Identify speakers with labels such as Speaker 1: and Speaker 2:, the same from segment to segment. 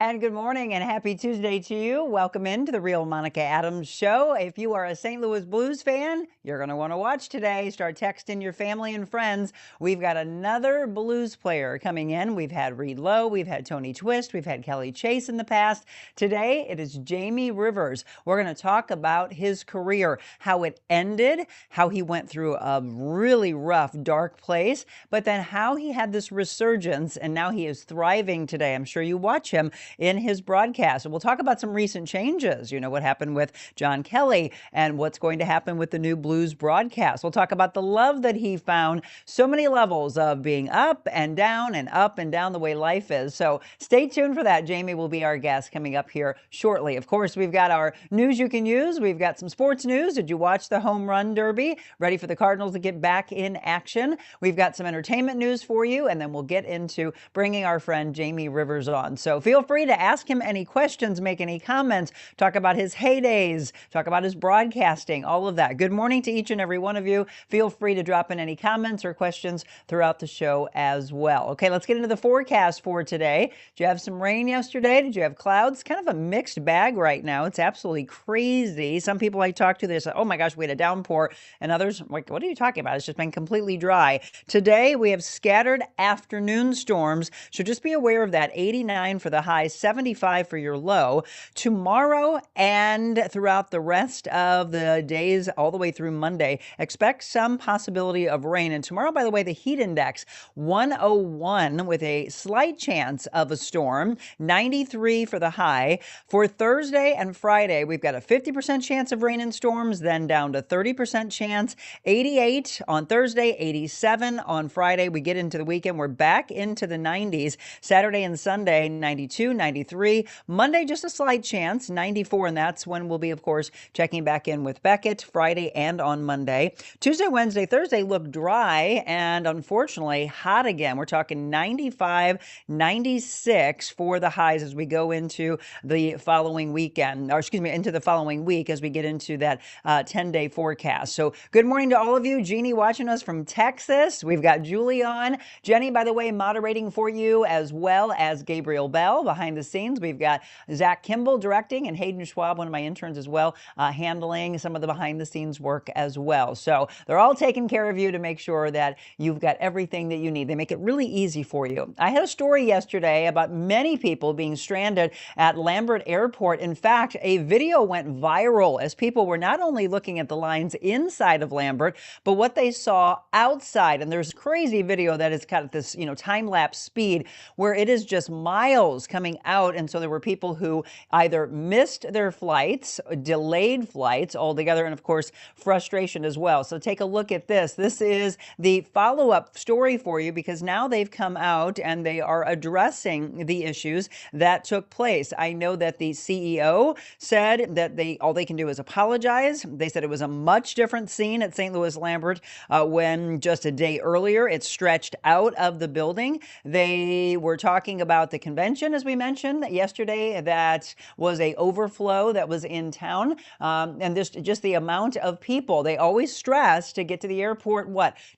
Speaker 1: And good morning and happy Tuesday to you. Welcome into the Real Monica Adams Show. If you are a St. Louis Blues fan, you're going to want to watch today. Start texting your family and friends. We've got another blues player coming in. We've had Reed Lowe, we've had Tony Twist, we've had Kelly Chase in the past. Today, it is Jamie Rivers. We're going to talk about his career, how it ended, how he went through a really rough, dark place, but then how he had this resurgence and now he is thriving today. I'm sure you watch him in his broadcast. And we'll talk about some recent changes, what happened with John Kelly and what's going to happen with the new Blues broadcast. We'll talk about the love that he found, so many levels of being up and down the way life is. So stay tuned for that. Jamie will be our guest coming up here shortly. Of course, we've got our news you can use. We've got some sports news. Did you watch the home run derby? Ready for the Cardinals to get back in action? We've got some entertainment news for you, and then we'll get into bringing our friend Jamie Rivers on. So feel free to ask him any questions, make any comments, talk about his heydays, talk about his broadcasting, all of that. Good morning to each and every one of you. Feel free to drop in any comments or questions throughout the show as well. Okay, let's get into the forecast for today. Did you have some rain yesterday? Did you have clouds? Kind of a mixed bag right now. It's absolutely crazy. Some people I talk to, they say, oh my gosh, we had a downpour. And others, like, what are you talking about? It's just been completely dry. Today, we have scattered afternoon storms. So just be aware of that. 89 for the high, 75 for your low. Tomorrow and throughout the rest of the days all the way through Monday, expect some possibility of rain. And tomorrow, by the way, the heat index 101 with a slight chance of a storm, 93 for the high. For Thursday and Friday, we've got a 50% chance of rain and storms, then down to 30% chance, 88 on Thursday, 87 on Friday. We get into the weekend, we're back into the 90s. Saturday and Sunday, 92, 93. Monday, just a slight chance, 94, and that's when we'll be, of course, checking back in with Beckett Friday and on Monday. Tuesday, Wednesday, Thursday look dry and unfortunately hot again. We're talking 95, 96 for the highs as we go into the following weekend, or excuse me, into the following week as we get into that 10-day forecast. So good morning to all of you. Jeannie watching us from Texas. We've got Julie on. Jenny, by the way, moderating for you, as well as Gabriel Bell behind the scenes. We've got Zach Kimball directing and Hayden Schwab, one of my interns as well, handling some of the behind the scenes work as well. So they're all taking care of you to make sure that you've got everything that you need. They make it really easy for you. I had a story yesterday about many people being stranded at Lambert Airport. In fact, a video went viral as people were not only looking at the lines inside of Lambert, but what they saw outside. And there's crazy video that is kind of this, time-lapse speed where it is just miles coming out. And so there were people who either missed their flights, delayed flights altogether, and of course, frustration as well. So take a look at this. This is the follow-up story for you because now they've come out and they are addressing the issues that took place. I know that the CEO said that all they can do is apologize. They said it was a much different scene at St. Louis Lambert when just a day earlier it stretched out of the building. They were talking about the convention, as we mentioned yesterday, that was a overflow that was in town. And this just the amount of people. They always stress to get to the airport,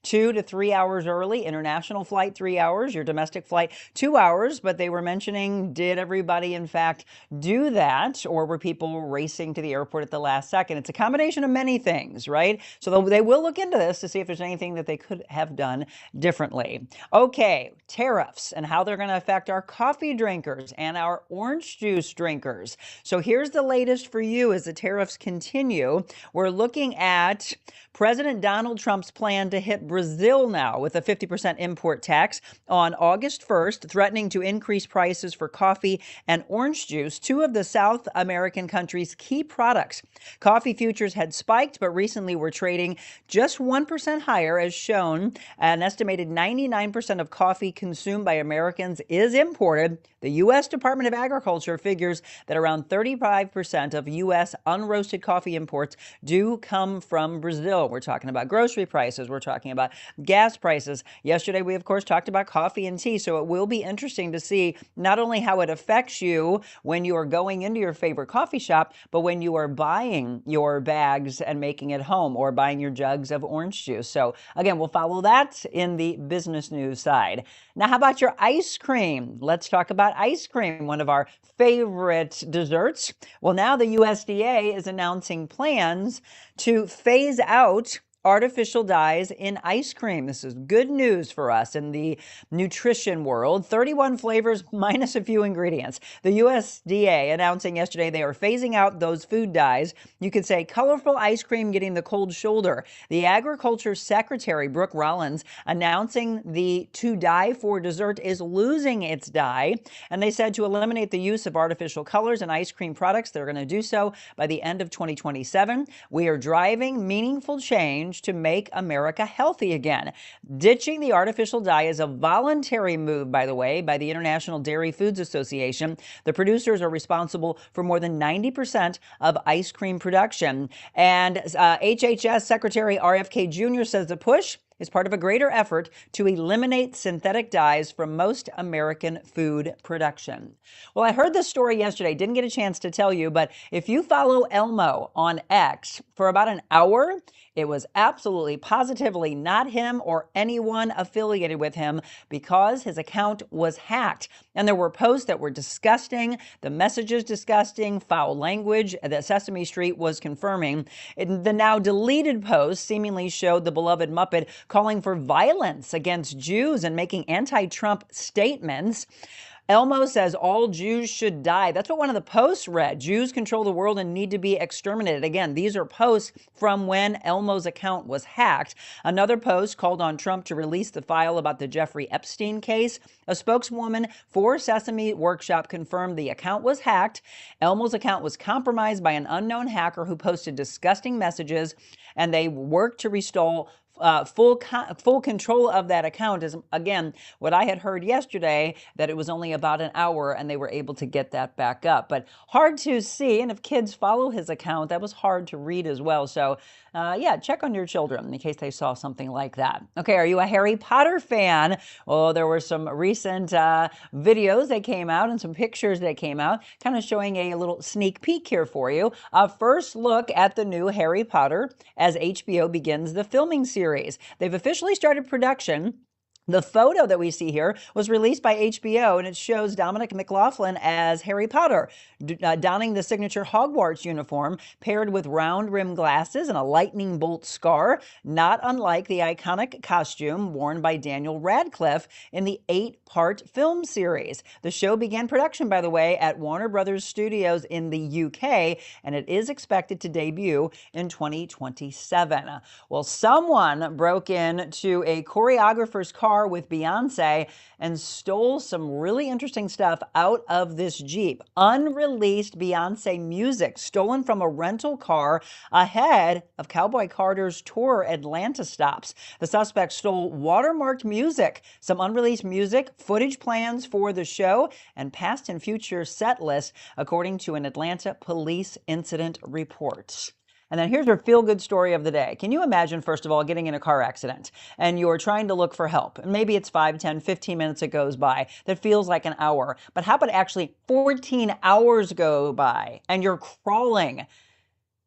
Speaker 1: 2 to 3 hours early. International flight, 3 hours. Your domestic flight, 2 hours. But they were mentioning, did everybody, in fact, do that? Or were people racing to the airport at the last second? It's a combination of many things, right? So they will look into this to see if there's anything that they could have done differently. Okay, tariffs and how they're going to affect our coffee drinkers and our orange juice drinkers. So here's the latest for you as the tariffs continue. We're looking at President Donald Trump's plan to hit Brazil now with a 50% import tax on August 1st, threatening to increase prices for coffee and orange juice, two of the South American country's key products. Coffee futures had spiked, but recently were trading just 1% higher, as shown. An estimated 99% of coffee consumed by Americans is imported. The U.S. Department of Agriculture figures that around 35% of U.S. unroasted coffee imports do come from Brazil. We're talking about grocery prices. We're talking about gas prices. Yesterday, we, of course, talked about coffee and tea. So it will be interesting to see not only how it affects you when you are going into your favorite coffee shop, but when you are buying your bags and making it home or buying your jugs of orange juice. So again, we'll follow that in the business news side. Now, how about your ice cream? Let's talk about ice ice cream, one of our favorite desserts. Well, now the USDA is announcing plans to phase out artificial dyes in ice cream. This is good news for us in the nutrition world. 31 flavors minus a few ingredients. The USDA announcing yesterday they are phasing out those food dyes. You could say colorful ice cream getting the cold shoulder. The Agriculture Secretary, Brooke Rollins, announcing the to dye for dessert is losing its dye. And they said to eliminate the use of artificial colors in ice cream products, they're going to do so by the end of 2027. We are driving meaningful change to make America healthy again. Ditching the artificial dye is a voluntary move, by the way, by the International Dairy Foods Association. The producers are responsible for more than 90% of ice cream production. And HHS Secretary RFK Jr. says the push is part of a greater effort to eliminate synthetic dyes from most American food production. Well, I heard this story yesterday, didn't get a chance to tell you, but if you follow Elmo on X for about an hour, it was absolutely positively not him or anyone affiliated with him because his account was hacked. And there were posts that were disgusting, the messages disgusting, foul language that Sesame Street was confirming. The now deleted post seemingly showed the beloved Muppet calling for violence against Jews and making anti-Trump statements. Elmo says all Jews should die. That's what one of the posts read. Jews control the world and need to be exterminated. Again, these are posts from when Elmo's account was hacked. Another post called on Trump to release the file about the Jeffrey Epstein case. A spokeswoman for Sesame Workshop confirmed the account was hacked. Elmo's account was compromised by an unknown hacker who posted disgusting messages, and they worked to restore full control of that account. Is again what I had heard yesterday, that it was only about an hour and they were able to get that back up. But hard to see, and if kids follow his account, that was hard to read as well. So yeah, check on your children in case they saw something like that. Okay, are you a Harry Potter fan? Well, there were some recent videos that came out and some pictures that came out, kind of showing a little sneak peek here for you. A first look at the new Harry Potter as HBO begins the filming series. They've officially started production. The photo that we see here was released by HBO, and it shows Dominic McLaughlin as Harry Potter, donning the signature Hogwarts uniform, paired with round-rimmed glasses and a lightning bolt scar, not unlike the iconic costume worn by Daniel Radcliffe in the 8-part film series. The show began production, by the way, at Warner Brothers Studios in the UK, and it is expected to debut in 2027. Well, someone broke into a choreographer's car with Beyonce and stole some really interesting stuff out of this Jeep. Unreleased Beyonce music stolen from a rental car ahead of Cowboy Carter's tour Atlanta stops. The suspects stole watermarked music, some unreleased music, footage plans for the show, and past and future set lists, according to an Atlanta police incident report. And then here's your feel-good story of the day. Can you imagine, first of all, getting in a car accident and you're trying to look for help? And maybe it's 5, 10, 15 minutes that goes by that feels like an hour. But how about actually 14 hours go by and you're crawling?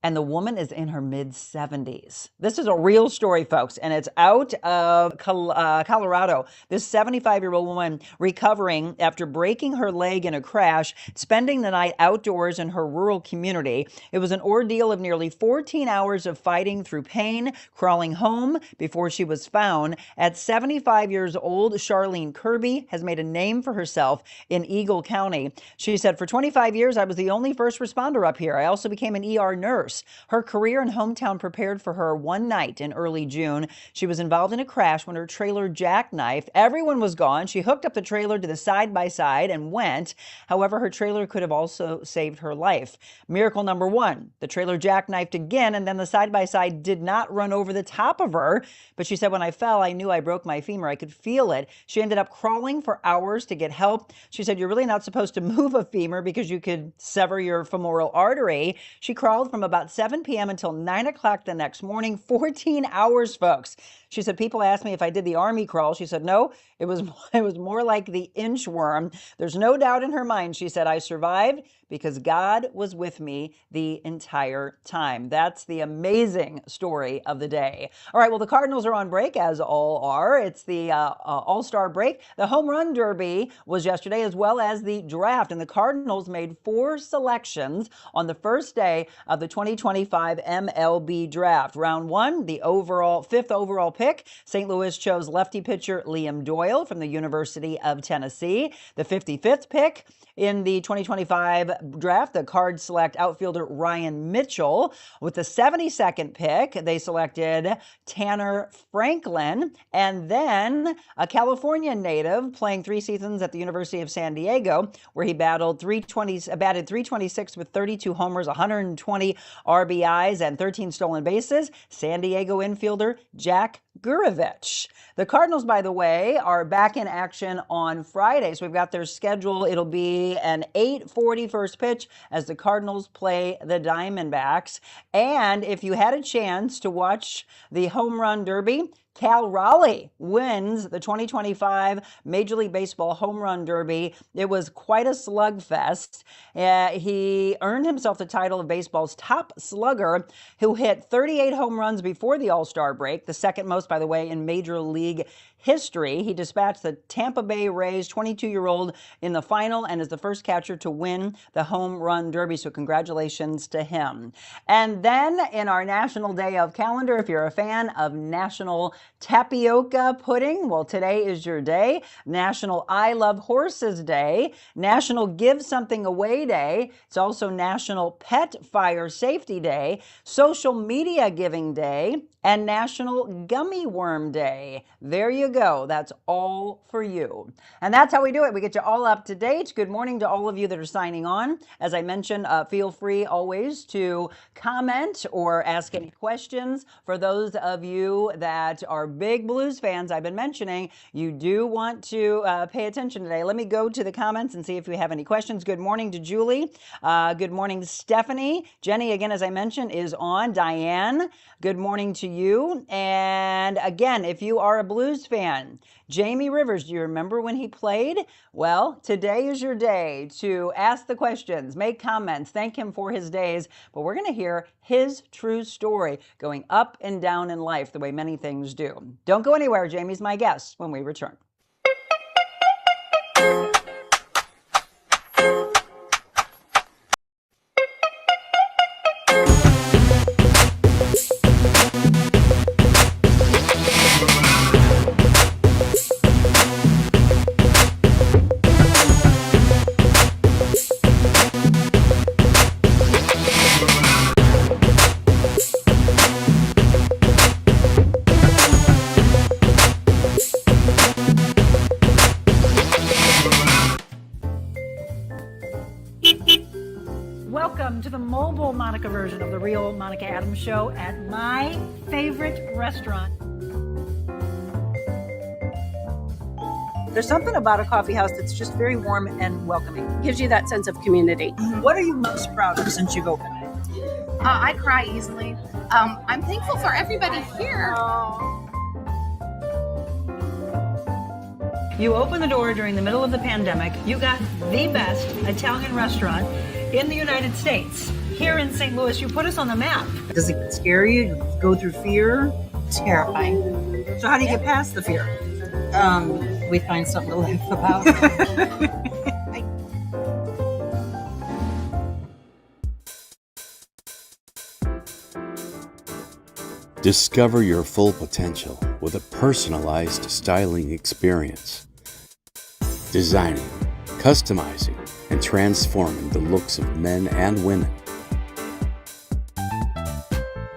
Speaker 1: And the woman is in her mid-70s. This is a real story, folks, and it's out of Colorado. This 75-year-old woman recovering after breaking her leg in a crash, spending the night outdoors in her rural community. It was an ordeal of nearly 14 hours of fighting through pain, crawling home before she was found. At 75 years old, Charlene Kirby has made a name for herself in Eagle County. She said, "For 25 years, I was the only first responder up here. I also became an ER nurse. Her career and hometown prepared for her one night in early June. She was involved in a crash when her trailer jackknifed. Everyone was gone. She hooked up the trailer to the side-by-side and went. However, her trailer could have also saved her life. Miracle number one, the trailer jackknifed again, and then the side-by-side did not run over the top of her. But she said, when I fell, I knew I broke my femur. I could feel it. She ended up crawling for hours to get help. She said, you're really not supposed to move a femur because you could sever your femoral artery. She crawled from about 7 p.m. until 9 o'clock the next morning, 14 hours, folks. She said, people asked me if I did the army crawl. She said, no, it was more like the inchworm. There's no doubt in her mind. She said, I survived because God was with me the entire time. That's the amazing story of the day. All right, well, the Cardinals are on break, as all are. It's the All-Star break. The Home Run Derby was yesterday, as well as the draft, and the Cardinals made 4 selections on the first day of the 2025 MLB draft. Round 1, the 5th overall pick, St. Louis chose lefty pitcher Liam Doyle from the University of Tennessee. The 55th pick in the 2025 draft, the Cards select outfielder Ryan Mitchell. With the 72nd pick, they selected Tanner Franklin, and then a California native playing 3 seasons at the University of San Diego, where he batted 326 with 32 homers, 120 RBIs, and 13 stolen bases, San Diego infielder Jack Gurevich. The Cardinals, by the way, are back in action on Friday. So we've got their schedule. It'll be an 8:40 first pitch as the Cardinals play the Diamondbacks. And if you had a chance to watch the Home Run Derby, Cal Raleigh wins the 2025 Major League Baseball Home Run Derby. It was quite a slugfest. He earned himself the title of baseball's top slugger, who hit 38 home runs before the All-Star break, the second most, by the way, in Major League history. He dispatched the Tampa Bay Rays 22-year-old in the final and is the first catcher to win the Home Run Derby, so congratulations to him. And then in our National Day of calendar, if you're a fan of National Tapioca Pudding, well, today is your day. National I Love Horses Day, National Give Something Away Day. It's also National Pet Fire Safety Day, Social Media Giving Day, and National Gummy Worm Day. There you go. That's all for you. And that's how we do it. We get you all up to date. Good morning to all of you that are signing on. As I mentioned, feel free always to comment or ask any questions. For those of you that are big Blues fans, I've been mentioning, you do want to pay attention today. Let me go to the comments and see if we have any questions. Good morning to Julie. Good morning, Stephanie. Jenny, again, as I mentioned, is on. Diane, good morning to you. And again, if you are a Blues fan, Jamie Rivers, do you remember when he played? Well, today is your day to ask the questions, make comments, thank him for his days, but we're going to hear his true story going up and down in life the way many things do. Don't go anywhere. Jamie's my guest when we return. Welcome to the mobile Monica version of the Real Monica Adams Show at my favorite restaurant. There's something about a coffee house that's just very warm and welcoming.
Speaker 2: Gives you that sense of community.
Speaker 1: What are you most proud of since you've opened it?
Speaker 2: I cry easily. I'm thankful for everybody here.
Speaker 1: You opened the door during the middle of the pandemic. You got the best Italian restaurant in the United States. Here in St. Louis, you put us on the map. Does it scare you? Do you go through fear?
Speaker 3: Terrifying.
Speaker 1: So how do you get past the fear?
Speaker 3: We find something to laugh about.
Speaker 4: Discover your full potential with a personalized styling experience. Designing, customizing, and transforming the looks of men and women.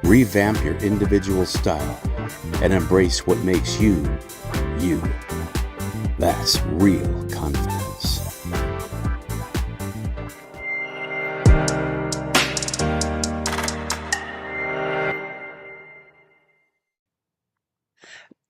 Speaker 4: Revamp your individual style and embrace what makes you, you. That's real confidence.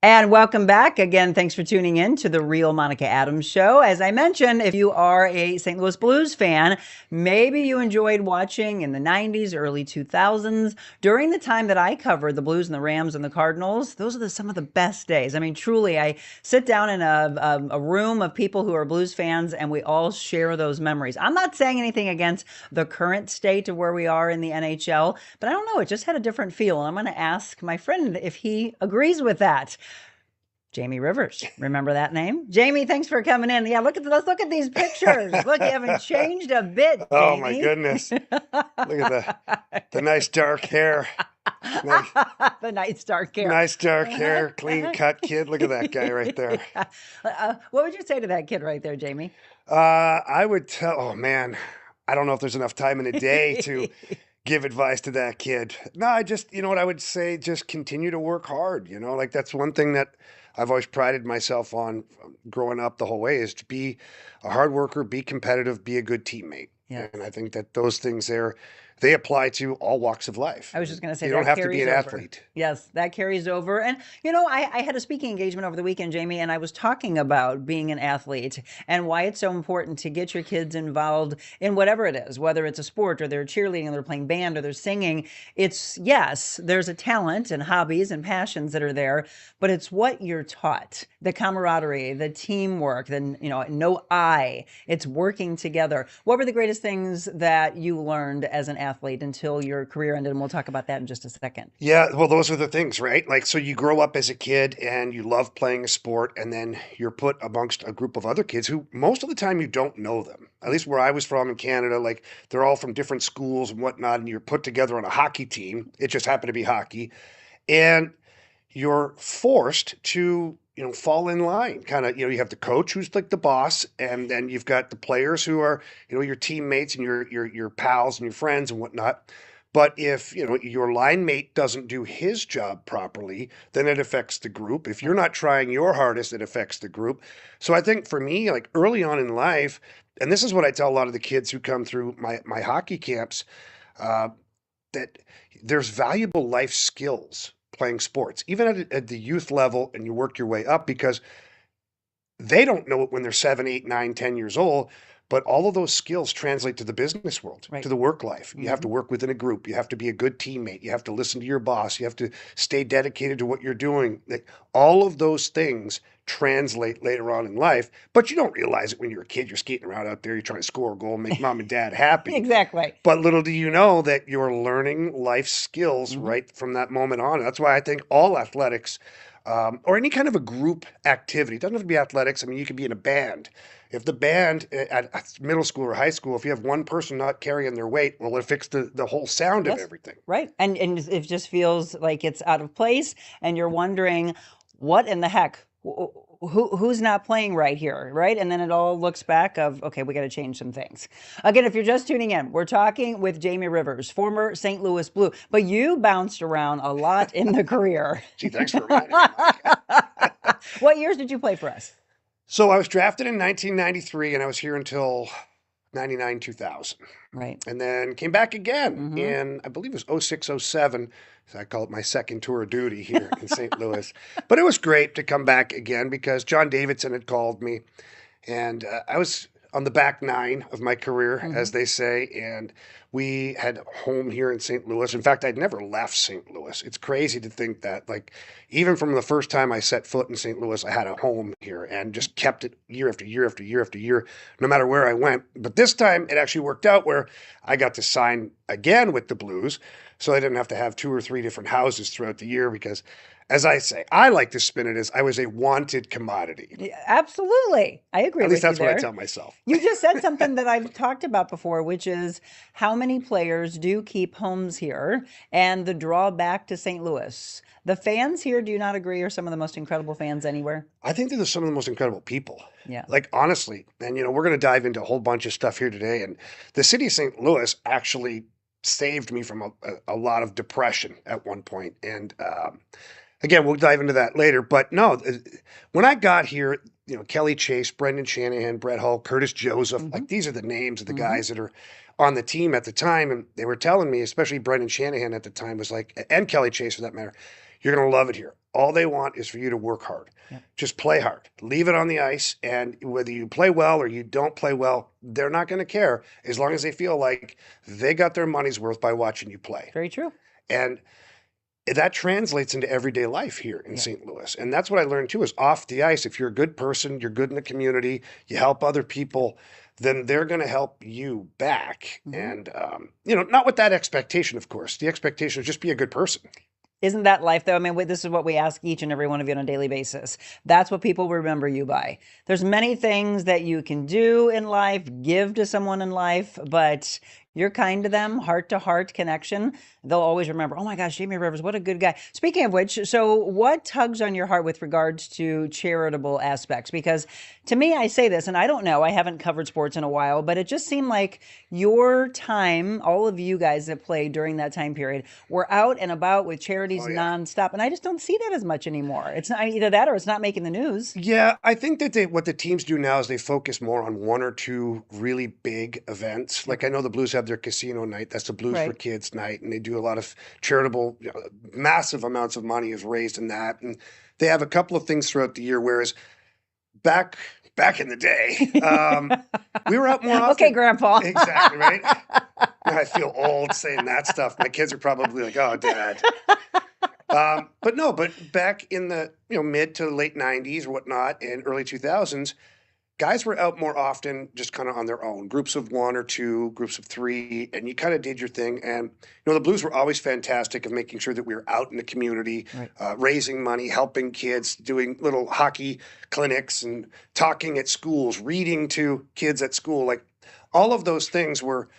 Speaker 1: And welcome back again. Thanks for tuning in to the Real Monica Adams Show. As I mentioned, if you are a St. Louis Blues fan, maybe you enjoyed watching in the 90s, early 2000s. During the time that I covered the Blues and the Rams and the Cardinals, those are some of the best days. I mean, truly, I sit down in a room of people who are Blues fans, and we all share those memories. I'm not saying anything against the current state of where we are in the NHL, but I don't know, it just had a different feel. And I'm going to ask my friend if he agrees with that. Jamie Rivers. Remember that name? Jamie, thanks for coming in. Yeah, let's look at these pictures. Look, you haven't changed a bit, Jamie.
Speaker 5: Oh my goodness. Look at the nice dark hair. Nice,
Speaker 1: the nice dark hair.
Speaker 5: nice dark hair, clean cut kid. Look at that guy right there.
Speaker 1: What would you say to that kid right there, Jamie?
Speaker 5: I would tell, oh man, I don't know if there's enough time in a day to give advice to that kid. No, I just, you know what I would say, just continue to work hard. Like that's one thing that I've always prided myself on growing up the whole way is to be a hard worker, be competitive, be a good teammate.
Speaker 1: Yeah.
Speaker 5: And I think that those things there, they apply to all walks of life.
Speaker 1: I was just going to say
Speaker 5: you
Speaker 1: that
Speaker 5: don't have to be
Speaker 1: carries
Speaker 5: an
Speaker 1: over.
Speaker 5: athlete.
Speaker 1: Yes, that carries over. And, I had a speaking engagement over the weekend, Jamie, and I was talking about being an athlete and why it's so important to get your kids involved in whatever it is, whether it's a sport or they're cheerleading or they're playing band or they're singing. It's, yes, there's a talent and hobbies and passions that are there, but it's what you're taught, the camaraderie, the teamwork, it's working together. What were the greatest things that you learned as an athlete until your career ended? And we'll talk about that in just a second.
Speaker 5: Yeah, well, those are the things, right? Like, so you grow up as a kid and you love playing a sport, and then you're put amongst a group of other kids who most of the time you don't know them. At least where I was from in Canada, like they're all from different schools and whatnot, and you're put together on a hockey team. It just happened to be hockey. And you're forced to fall in line. Kind of, you have the coach who's like the boss, and then you've got the players who are, your teammates and your pals and your friends and whatnot. But if, your line mate doesn't do his job properly, then it affects the group. If you're not trying your hardest, it affects the group. So I think for me, like early on in life, and this is what I tell a lot of the kids who come through my hockey camps, that there's valuable life skills playing sports, even at the youth level, and you work your way up, because they don't know it when they're 7, 8, 9, 10 years old. But all of those skills translate to the business world,
Speaker 1: Right.
Speaker 5: to the work life. You have to work within a group. You have to be a good teammate. You have to listen to your boss. You have to stay dedicated to what you're doing. Like, all of those things translate later on in life, but you don't realize it when you're a kid. You're skating around out there. You're trying to score a goal and make mom and dad happy.
Speaker 1: Exactly.
Speaker 5: But little do you know that you're learning life skills right from that moment on. And that's why I think all athletics, or any kind of a group activity, it doesn't have to be athletics. I mean, you could be in a band. If the band at middle school or high school, if you have one person not carrying their weight, well, it affects the whole sound of
Speaker 1: Yes.
Speaker 5: everything.
Speaker 1: Right. And it just feels like it's out of place, and you're wondering, what in the heck? Who's not playing right here, right? And then it all looks back of, okay, we got to change some things. Again, if you're just tuning in, we're talking with Jamie Rivers, former St. Louis Blue, but you bounced around a lot in the career.
Speaker 5: Gee, thanks for reminding me.
Speaker 1: What years did you play for us?
Speaker 5: So I was drafted in 1993, and I was here until 99, 2000.
Speaker 1: Right.
Speaker 5: And then came back again in, I believe it was 06, 07. So I call it my second tour of duty here in St. Louis. But it was great to come back again because John Davidson had called me. And I was on the back nine of my career, as they say. And we had home here in St. Louis. In fact, I'd never left St. Louis. It's crazy to think that, like, even from the first time I set foot in St. Louis, I had a home here and just kept it year after year after year after year, no matter where I went. But this time it actually worked out where I got to sign again with the Blues. So I didn't have to have 2 or 3 different houses throughout the year because, as I say, I like to spin it as I was a wanted commodity.
Speaker 1: Yeah, absolutely. I agree
Speaker 5: At
Speaker 1: with
Speaker 5: least that's
Speaker 1: you
Speaker 5: what
Speaker 1: there.
Speaker 5: I tell myself.
Speaker 1: You just said something that I've talked about before, which is how many players do keep homes here and the drawback to St. Louis. The fans here, do you not agree, are some of the most incredible fans anywhere?
Speaker 5: I think they're some of the most incredible people.
Speaker 1: Yeah.
Speaker 5: Like, honestly, and we're going to dive into a whole bunch of stuff here today. And the city of St. Louis actually saved me from a lot of depression at one point. And again, we'll dive into that later. But no, when I got here, Kelly Chase, Brendan Shanahan, Brett Hull, Curtis Joseph, like these are the names of the guys that are on the team at the time. And they were telling me, especially Brendan Shanahan at the time was like, and Kelly Chase for that matter, you're going to love it here. All they want is for you to work hard.
Speaker 1: Yep.
Speaker 5: Just play hard. Leave it on the ice. And whether you play well or you don't play well, they're not going to care as long as they feel like they got their money's worth by watching you play.
Speaker 1: Very true.
Speaker 5: And that translates into everyday life here in
Speaker 1: Yeah.
Speaker 5: St. Louis. And that's what I learned too, is off the ice. If you're a good person, you're good in the community, you help other people, then they're going to help you back. And, not with that expectation, of course. The expectation is just be a good person.
Speaker 1: Isn't that life, though? I mean, this is what we ask each and every one of you on a daily basis. That's what people remember you by. There's many things that you can do in life, give to someone in life, but you're kind to them, heart-to-heart connection. They'll always remember, oh my gosh, Jamie Rivers, what a good guy. Speaking of which, so what tugs on your heart with regards to charitable aspects? Because to me, I say this, and I don't know, I haven't covered sports in a while, but it just seemed like your time, all of you guys that played during that time period, were out and about with charities nonstop. And I just don't see that as much anymore. It's not either that or it's not making the news.
Speaker 5: Yeah, I think that what the teams do now is they focus more on one or two really big events. Like I know the Blues have their casino night. That's the Blues for Kids night. And they do a lot of charitable, massive amounts of money is raised in that. And they have a couple of things throughout the year, whereas back in the day, we were out more often.
Speaker 1: Okay, Grandpa.
Speaker 5: Exactly, right? I feel old saying that stuff. My kids are probably like, oh, Dad. But back in the mid to late 90s or whatnot and early 2000s, guys were out more often just kind of on their own, groups of one or two, groups of three, and you kind of did your thing. And the Blues were always fantastic of making sure that we were out in the community, raising money, helping kids, doing little hockey clinics and talking at schools, reading to kids at school. Like all of those things were,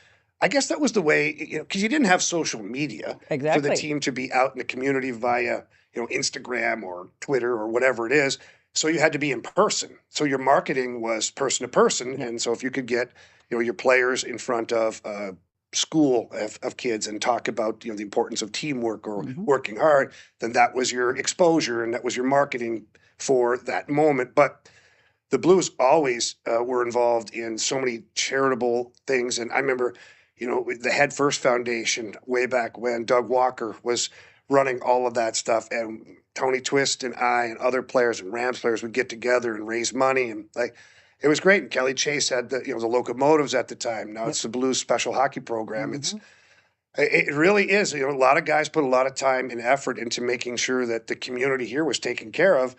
Speaker 5: I guess that was the way, because you didn't have social media for the team to be out in the community via, Instagram or Twitter or whatever it is. So you had to be in person. So your marketing was person to person. And so if you could get, your players in front of a school of kids and talk about, the importance of teamwork or working hard, then that was your exposure and that was your marketing for that moment. But the Blues always were involved in so many charitable things. And I remember, the Head First Foundation way back when Doug Walker was running all of that stuff, and Tony Twist and I and other players and Rams players would get together and raise money, and it was great. And Kelly Chase had the the Locomotives at the time. Now it's the Blues Special Hockey Program. It really is. A lot of guys put a lot of time and effort into making sure that the community here was taken care of.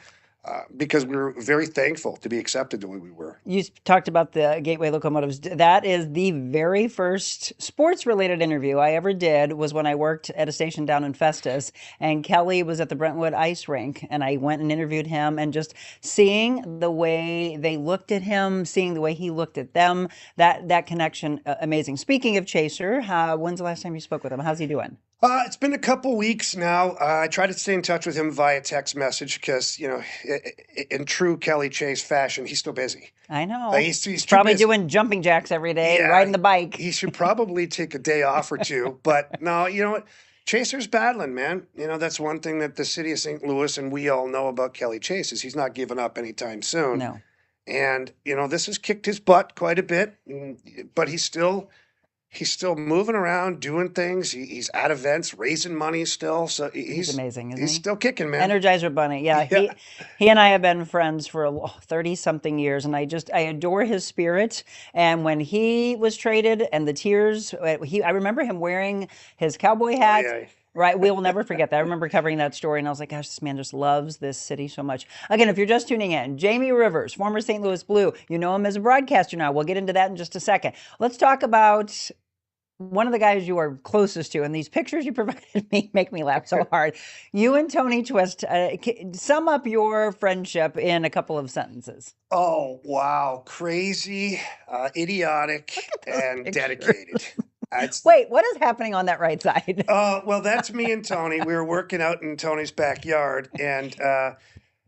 Speaker 5: Because we were very thankful to be accepted the way we were.
Speaker 1: You talked about the Gateway Locomotives. That is the very first sports-related interview I ever did was when I worked at a station down in Festus, and Kelly was at the Brentwood Ice Rink, and I went and interviewed him, and just seeing the way they looked at him, seeing the way he looked at them, that connection, amazing. Speaking of Chaser, when's the last time you spoke with him? How's he doing?
Speaker 5: It's been a couple weeks now. I try to stay in touch with him via text message because, in true Kelly Chase fashion, he's still busy.
Speaker 1: I know.
Speaker 5: He's
Speaker 1: probably doing jumping jacks every day, riding the bike.
Speaker 5: He should probably take a day off or two. But no, you know what? Chaser's battling, man. That's one thing that the city of St. Louis and we all know about Kelly Chase is he's not giving up anytime soon.
Speaker 1: No.
Speaker 5: And, this has kicked his butt quite a bit, but he's still moving around, doing things. He's at events, raising money still. So he's
Speaker 1: amazing, isn't he?
Speaker 5: He's still kicking, man.
Speaker 1: Energizer Bunny. Yeah. He and I have been friends for 30-something years, and I adore his spirit. And when he was traded and the tears, I remember him wearing his cowboy hat.
Speaker 5: Oh, yeah.
Speaker 1: Right. We will never forget that. I remember covering that story, and I was like, gosh, this man just loves this city so much. Again, if you're just tuning in, Jamie Rivers, former St. Louis Blue. You know him as a broadcaster now. We'll get into that in just a second. Let's talk about one of the guys you are closest to, and these pictures you provided me make me laugh so hard. You and Tony Twist, sum up your friendship in a couple of sentences.
Speaker 5: Oh, wow. Crazy, idiotic, and dedicated.
Speaker 1: Wait, what is happening on that right side?
Speaker 5: Well, that's me and Tony. We were working out in Tony's backyard, and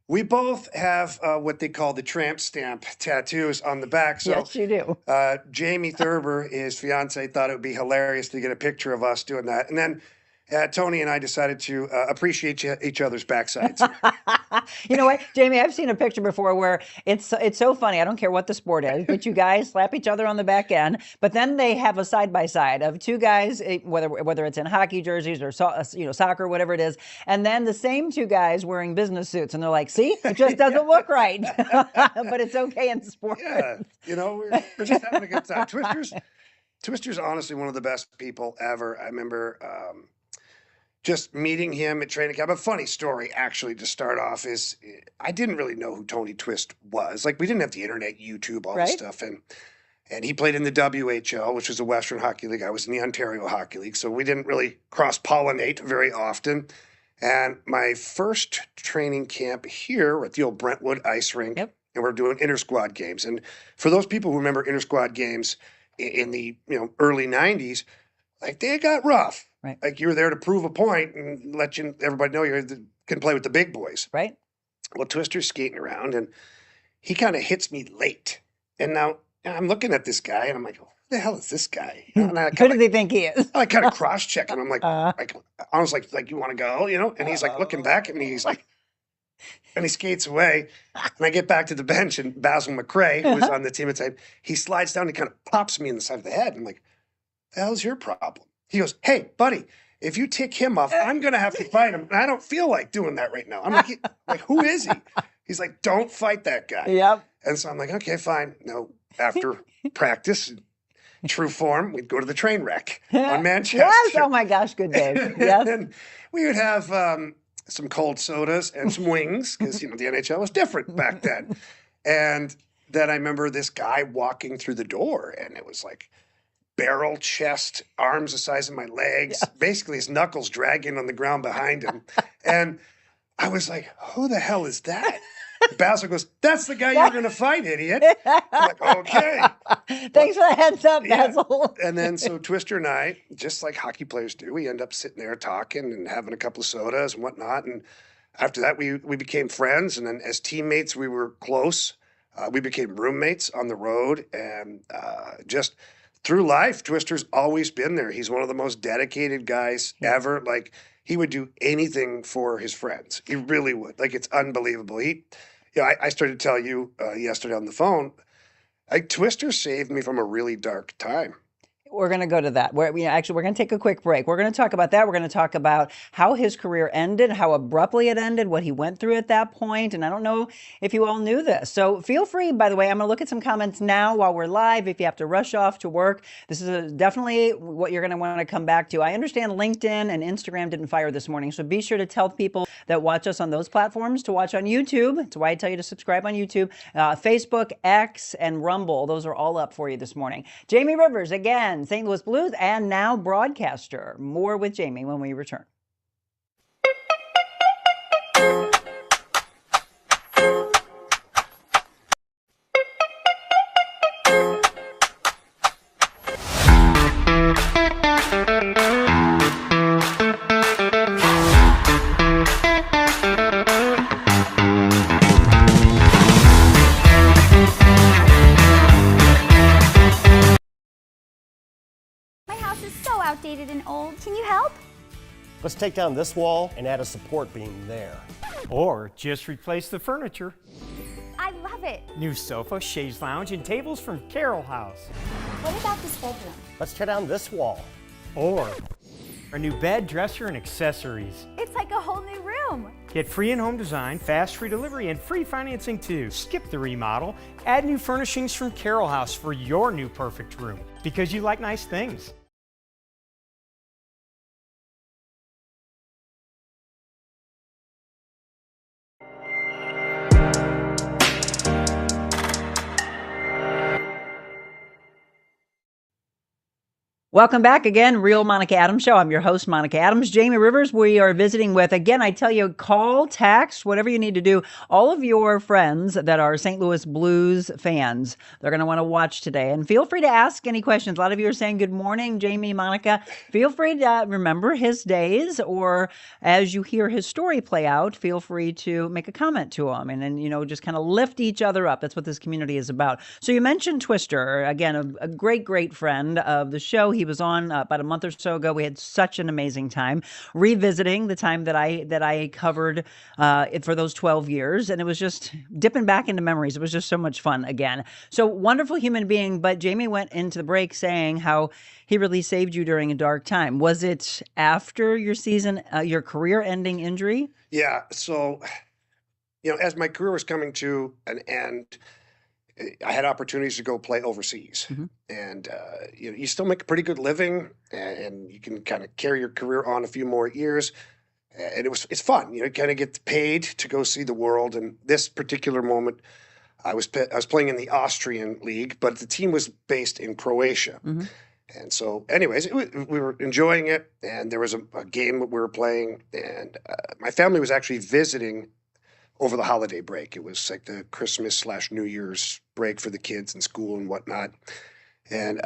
Speaker 5: we both have what they call the tramp stamp tattoos on the back. So,
Speaker 1: yes, you do.
Speaker 5: Jamie Thurber, his fiance, thought it would be hilarious to get a picture of us doing that. And then Tony and I decided to appreciate each other's backsides.
Speaker 1: You know what, Jamie? I've seen a picture before where it's so funny. I don't care what the sport is, but you guys slap each other on the back end. But then they have a side by side of two guys, whether it's in hockey jerseys or soccer, whatever it is, and then the same two guys wearing business suits, and they're like, "See, it just doesn't look right," but it's okay in sports.
Speaker 5: Yeah, we're just having a good time. Twister's honestly one of the best people ever. I remember just meeting him at training camp. A funny story, actually, to start off is I didn't really know who Tony Twist was. Like, we didn't have the internet, YouTube, all this
Speaker 1: Right.
Speaker 5: stuff. And he played in the WHL, which is the Western Hockey League. I was in the Ontario Hockey League, so we didn't really cross-pollinate very often. And my first training camp here, we're at the old Brentwood ice rink,
Speaker 1: Yep.
Speaker 5: and we're doing inter-squad games. And for those people who remember inter-squad games in the early 90s, like, they got rough.
Speaker 1: Right.
Speaker 5: Like, you were there to prove a point and let everybody know you can play with the big boys.
Speaker 1: Right.
Speaker 5: Well, Twister's skating around, and he kind of hits me late. And now I'm looking at this guy, and I'm like, who the hell is this guy? And I
Speaker 1: Who do they think he is?
Speaker 5: I kind of cross-check him. I'm like,
Speaker 1: Uh,
Speaker 5: I was like, you want to go? And he's like looking back at me. He's like, and he skates away. And I get back to the bench, and Basil McRae, who was on the team at the time, he slides down and kind of pops me in the side of the head. I'm like, the hell's your problem? He goes, hey, buddy, if you tick him off, I'm going to have to fight him. And I don't feel like doing that right now. I'm like, who is he? He's like, don't fight that guy.
Speaker 1: Yep.
Speaker 5: And so I'm like, okay, fine. No, after practice, true form, we'd go to the train wreck on Manchester.
Speaker 1: Yes. Oh my gosh. Good days. Yes.
Speaker 5: And we would have some cold sodas and some wings because, the NHL was different back then. And then I remember this guy walking through the door, and it was like barrel chest, arms the size of my legs, basically his knuckles dragging on the ground behind him. And I was like, who the hell is that? Basil goes, that's the guy you're going to fight, idiot. I'm like, okay.
Speaker 1: Thanks for the heads up,
Speaker 5: Yeah.
Speaker 1: Basil.
Speaker 5: And then so Twister and I, just like hockey players do, we end up sitting there talking and having a couple of sodas and whatnot. And after that, we became friends. And then as teammates, we were close. We became roommates on the road. And just through life, Twister's always been there. He's one of the most dedicated guys ever. Like, he would do anything for his friends. He really would. Like, it's unbelievable. I started to tell you yesterday on the phone, Twister saved me from a really dark time.
Speaker 1: We're going to go to that. We're going to take a quick break. We're going to talk about that. We're going to talk about how his career ended, how abruptly it ended, what he went through at that point. And I don't know if you all knew this. So feel free, by the way, I'm going to look at some comments now while we're live. If you have to rush off to work, this is definitely what you're going to want to come back to. I understand LinkedIn and Instagram didn't fire this morning. So be sure to tell people that watch us on those platforms to watch on YouTube. That's why I tell you to subscribe on YouTube. Facebook, X, and Rumble. Those are all up for you this morning. Jamie Rivers, again, St. Louis Blues, and now broadcaster. More with Jamie when we return.
Speaker 6: Outdated and old. Can you help?
Speaker 7: Let's take down this wall and add a support beam there.
Speaker 8: Or just replace the furniture.
Speaker 6: I love it.
Speaker 8: New sofa, chaise lounge, and tables from Carroll House.
Speaker 6: What about this bedroom?
Speaker 7: Let's tear down this wall.
Speaker 8: Or a new bed, dresser, and accessories.
Speaker 6: It's like a whole new room.
Speaker 8: Get free in-home design, fast free delivery, and free financing too. Skip the remodel. Add new furnishings from Carroll House for your new perfect room. Because you like nice things.
Speaker 1: Welcome back again, Real Monica Adams Show. I'm your host, Monica Adams. Jamie Rivers, we are visiting with, again, I tell you, call, text, whatever you need to do. All of your friends that are St. Louis Blues fans, they're going to want to watch today. And feel free to ask any questions. A lot of you are saying, good morning, Jamie, Monica. Feel free to remember his days, or as you hear his story play out, feel free to make a comment to him and then, just kind of lift each other up. That's what this community is about. So you mentioned Twister, again, a great, great friend of the show. He He was on about a month or so ago. We had such an amazing time revisiting the time that I covered it for those 12 years. And it was just dipping back into memories. It was just so much fun again. So wonderful human being. But Jamie went into the break saying how he really saved you during a dark time. Was it after your season, your career-ending injury?
Speaker 5: Yeah. So, as my career was coming to an end, I had opportunities to go play overseas, and you still make a pretty good living, and you can kind of carry your career on a few more years, and it's fun. You kind of get paid to go see the world. And this particular moment, I was playing in the Austrian league, but the team was based in Croatia. And so, anyways, we were enjoying it, and there was a game that we were playing, and my family was actually visiting over the holiday break. It was like the Christmas/New Year's break for the kids in school and whatnot. And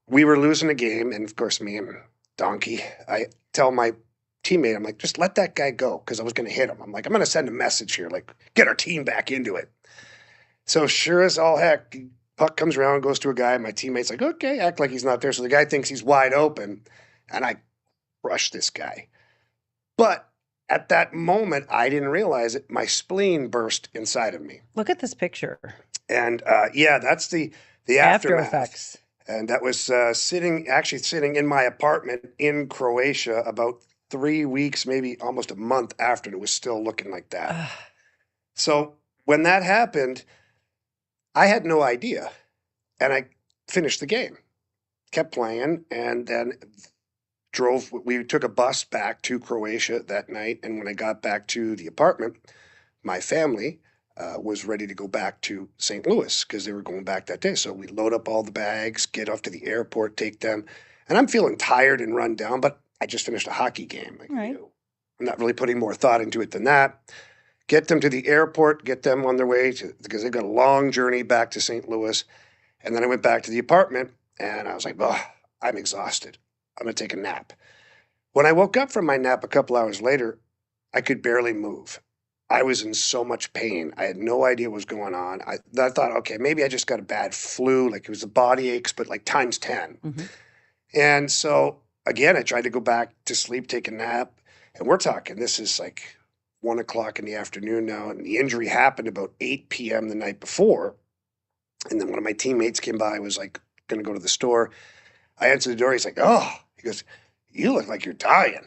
Speaker 5: we were losing a game, and of course, me and Donkey, I tell my teammate, I'm like, just let that guy go, because I was going to hit him. I'm like, I'm going to send a message here, like, get our team back into it. So sure as all heck, puck comes around, goes to a guy, and my teammate's like, okay, act like he's not there. So the guy thinks he's wide open, and I crush this guy. But at that moment, I didn't realize it. My spleen burst inside of me.
Speaker 1: Look at this picture.
Speaker 5: And that's the
Speaker 1: After
Speaker 5: aftermath.
Speaker 1: effects.
Speaker 5: And that was sitting in my apartment in Croatia about 3 weeks, maybe almost a month after, and it was still looking like that. So when that happened, I had no idea. And I finished the game, kept playing, and then we took a bus back to Croatia that night. And when I got back to the apartment, my family was ready to go back to St. Louis because they were going back that day. So we load up all the bags, get off to the airport, take them. And I'm feeling tired and run down, but I just finished a hockey game.
Speaker 1: Right.
Speaker 5: I'm not really putting more thought into it than that. Get them to the airport, get them on their way because they've got a long journey back to St. Louis. And then I went back to the apartment and I was like, oh, I'm exhausted. I'm going to take a nap. When I woke up from my nap a couple hours later, I could barely move. I was in so much pain. I had no idea what was going on. I thought, okay, maybe I just got a bad flu. Like it was the body aches, but like times 10. And so again, I tried to go back to sleep, take a nap. And we're talking, this is like 1 o'clock in the afternoon now. And the injury happened about 8 p.m. the night before. And then one of my teammates came by, was like, going to go to the store. I answered the door. He's like, oh, he goes, you look like you're dying.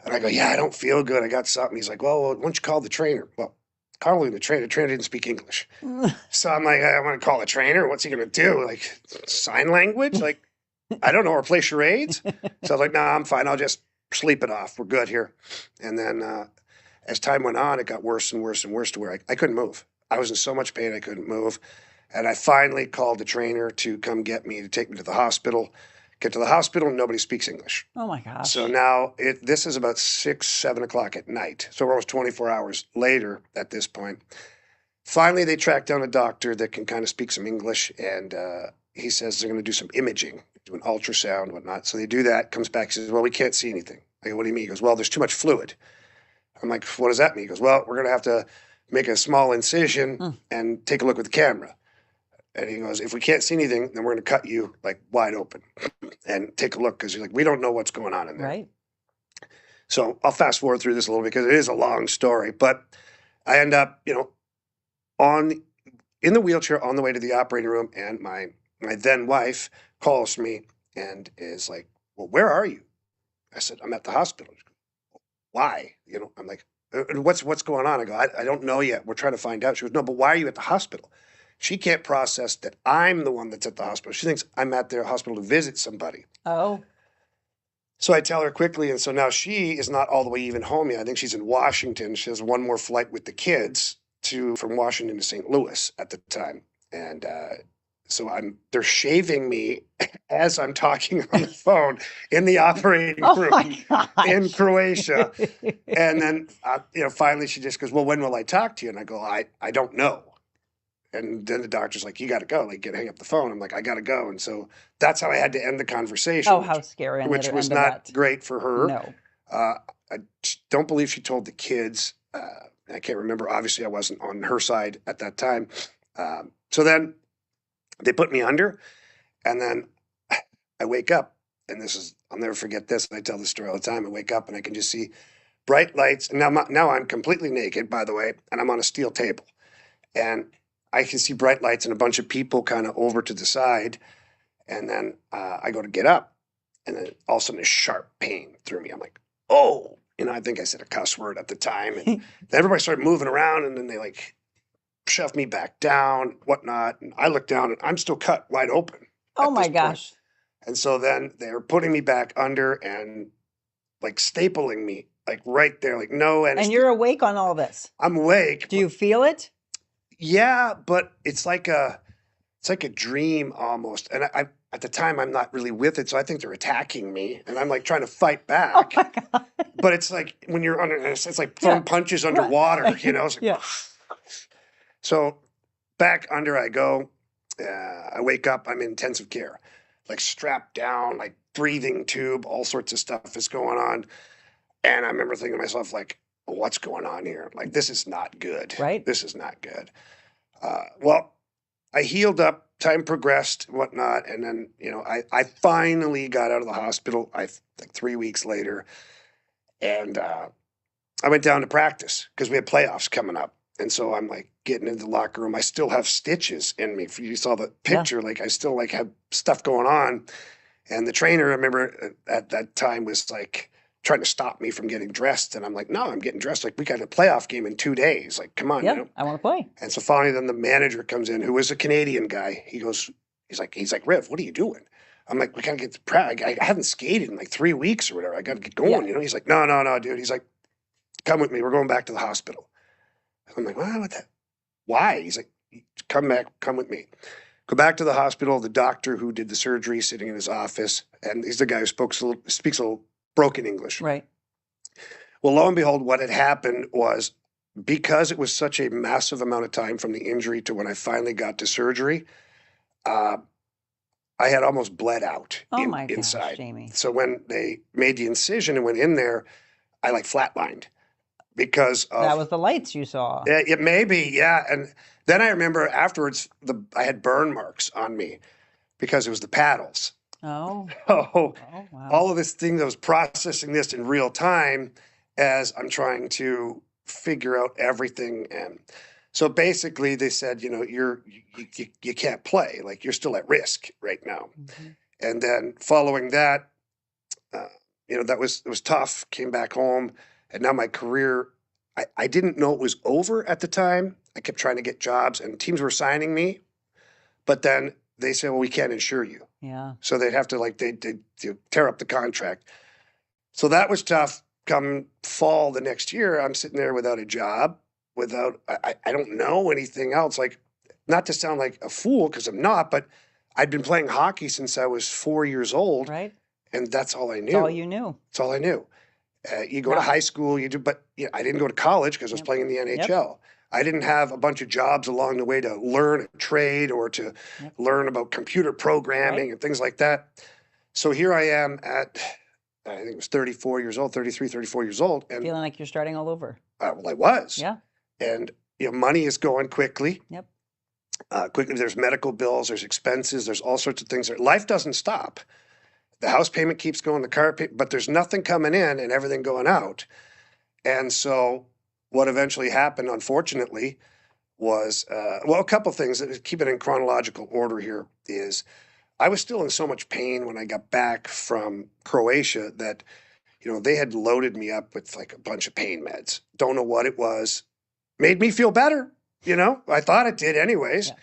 Speaker 5: And I go, yeah, I don't feel good. I got something. He's like, well, why don't you call the trainer? Well, calling the trainer didn't speak English. So I'm like, I want to call the trainer. What's he going to do? Like sign language? Like, I don't know, or play charades? So I was like, no, I'm fine. I'll just sleep it off. We're good here. And then as time went on, it got worse and worse and worse to where I couldn't move. I was in so much pain, I couldn't move. And I finally called the trainer to come get me, to take me to the hospital. Get to the hospital, and nobody speaks English.
Speaker 1: Oh, my gosh.
Speaker 5: So now this is about 6, 7 o'clock at night. So we're almost 24 hours later at this point. Finally, they track down a doctor that can kind of speak some English, and he says they're going to do some imaging, do an ultrasound, whatnot. So they do that, comes back, says, well, we can't see anything. I go, what do you mean? He goes, well, there's too much fluid. I'm like, what does that mean? He goes, well, we're going to have to make a small incision and take a look with the camera. And he goes, if we can't see anything, then we're going to cut you like wide open and take a look, because we don't know what's going on in there.
Speaker 1: Right.
Speaker 5: So I'll fast forward through this a little because it is a long story. But I end up, in the wheelchair on the way to the operating room, and my then wife calls me and is like, well, where are you? I said, I'm at the hospital. She goes, why? I'm like, what's going on? I go, I don't know yet. We're trying to find out. She goes, no, but why are you at the hospital? She can't process that I'm the one that's at the hospital. She thinks I'm at their hospital to visit somebody.
Speaker 1: Oh.
Speaker 5: So I tell her quickly, and so now she is not all the way even home yet. I think she's in Washington. She has one more flight with the kids from Washington to St. Louis at the time. And so they're shaving me as I'm talking on the phone in the operating room in Croatia. And then, finally she just goes, well, when will I talk to you? And I go, I don't know. And then the doctor's like, you got to go. Like, hang up the phone. I'm like, I got to go. And so that's how I had to end the conversation.
Speaker 1: Oh, how scary.
Speaker 5: Which was not great for her.
Speaker 1: No.
Speaker 5: I don't believe she told the kids. I can't remember. Obviously, I wasn't on her side at that time. So then they put me under. And then I wake up and I'll never forget this. I tell this story all the time. I wake up and I can just see bright lights. And now I'm completely naked, by the way, and I'm on a steel table. And I can see bright lights and a bunch of people kind of over to the side. And then I go to get up, and then all of a sudden a sharp pain through me. I'm like, oh, I think I said a cuss word at the time. And then everybody started moving around, and then they like shoved me back down, whatnot. And I look down, and I'm still cut wide open.
Speaker 1: Oh my gosh.
Speaker 5: And so then they're putting me back under and like stapling me, like right there, like no anesthesia.
Speaker 1: And you're awake on all this.
Speaker 5: I'm awake.
Speaker 1: Do you feel it?
Speaker 5: Yeah, but it's like a dream almost. And I at the time I'm not really with it, so I think they're attacking me, and I'm like trying to fight back.
Speaker 1: Oh my God.
Speaker 5: But it's like when you're under, it's like throwing punches underwater, It's like,
Speaker 1: Yeah.
Speaker 5: So back under I go. I wake up. I'm in intensive care, like strapped down, like breathing tube, all sorts of stuff is going on. And I remember thinking to myself, like, what's going on here? Like, this is not good.
Speaker 1: Right.
Speaker 5: This is not good. Well, I healed up, time progressed, whatnot. And then, I finally got out of the hospital, like 3 weeks later. And I went down to practice because we had playoffs coming up. And so I'm like getting into the locker room. I still have stitches in me. If you saw the picture, like I still like have stuff going on. And the trainer, I remember at that time, was like trying to stop me from getting dressed. And I'm like, no, I'm getting dressed. Like, we got a playoff game in 2 days. Like, come on,
Speaker 1: I want to play.
Speaker 5: And so finally, then the manager comes in, who was a Canadian guy. He's like, Riv, what are you doing? I'm like, we gotta get to practice. I haven't skated in like 3 weeks or whatever. I gotta get going. He's like, no, dude. He's like, come with me. We're going back to the hospital. I'm like, well, what the? Why? He's like, come with me. Go back to the hospital. The doctor who did the surgery sitting in his office, and he's the guy who speaks a little broken English.
Speaker 1: Right.
Speaker 5: Well, lo and behold, what had happened was, because it was such a massive amount of time from the injury to when I finally got to surgery, I had almost bled out inside.
Speaker 1: Gosh, Jamie.
Speaker 5: So when they made the incision and went in there, I like flatlined because of,
Speaker 1: that was the lights you saw.
Speaker 5: It may be, yeah. And then I remember afterwards, I had burn marks on me because it was the paddles.
Speaker 1: Oh.
Speaker 5: Oh,
Speaker 1: wow.
Speaker 5: all of this thing that was processing this in real time as I'm trying to figure out everything. And so basically they said, you can't play, like you're still at risk right now.
Speaker 1: Mm-hmm.
Speaker 5: And then following that, it was tough, came back home, and now my career, I didn't know it was over at the time. I kept trying to get jobs and teams were signing me, but then they said, well, we can't insure you.
Speaker 1: Yeah.
Speaker 5: So they'd have to they tear up the contract. So that was tough. Come fall the next year, I'm sitting there without a job, I don't know anything else. Like, not to sound like a fool, because I'm not, but I'd been playing hockey since I was 4 years old.
Speaker 1: Right.
Speaker 5: And that's all I knew.
Speaker 1: That's all you knew.
Speaker 5: That's all I knew. You go to high school, you do, but I didn't go to college because I was playing in the NHL. Yep. I didn't have a bunch of jobs along the way to learn a trade or to learn about computer programming and things like that. So here I am at, I think it was 34 years old, 33, 34 years old. And
Speaker 1: feeling like you're starting all over.
Speaker 5: Well, I was.
Speaker 1: Yeah.
Speaker 5: And money is going quickly.
Speaker 1: Yep.
Speaker 5: Quickly, there's medical bills, there's expenses, there's all sorts of things. Life doesn't stop. The house payment keeps going, the car payment, but there's nothing coming in and everything going out. And so what eventually happened, unfortunately, was, a couple things. Keep it in chronological order here. Is I was still in so much pain when I got back from Croatia that, they had loaded me up with like a bunch of pain meds. Don't know what it was. Made me feel better. I thought it did anyways. Yeah.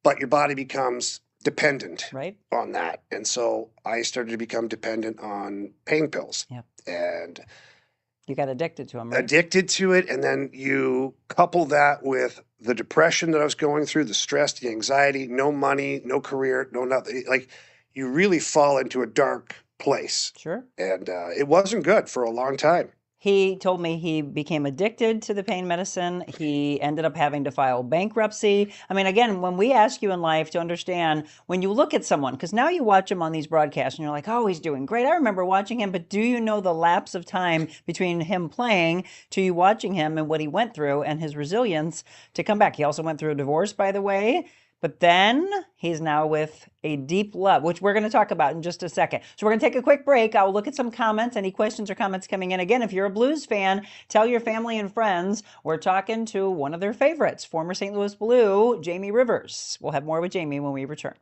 Speaker 5: But your body becomes dependent on that. And so I started to become dependent on pain pills.
Speaker 1: Yep.
Speaker 5: And
Speaker 1: you got addicted to them, right?
Speaker 5: Addicted to it. And then you couple that with the depression that I was going through, the stress, the anxiety, no money, no career, no nothing. Like, you really fall into a dark place.
Speaker 1: Sure.
Speaker 5: And it wasn't good for a long time.
Speaker 1: He told me he became addicted to the pain medicine. He ended up having to file bankruptcy. I mean, again, when we ask you in life to understand, when you look at someone, because now you watch him on these broadcasts and you're like, oh, he's doing great. I remember watching him, but do you know the lapse of time between him playing to you watching him and what he went through and his resilience to come back? He also went through a divorce, by the way. But then he's now with a deep love, which we're going to talk about in just a second. So we're going to take a quick break. I'll look at some comments, any questions or comments coming in. Again, if you're a Blues fan, tell your family and friends we're talking to one of their favorites, former St. Louis Blue, Jamie Rivers. We'll have more with Jamie when we return.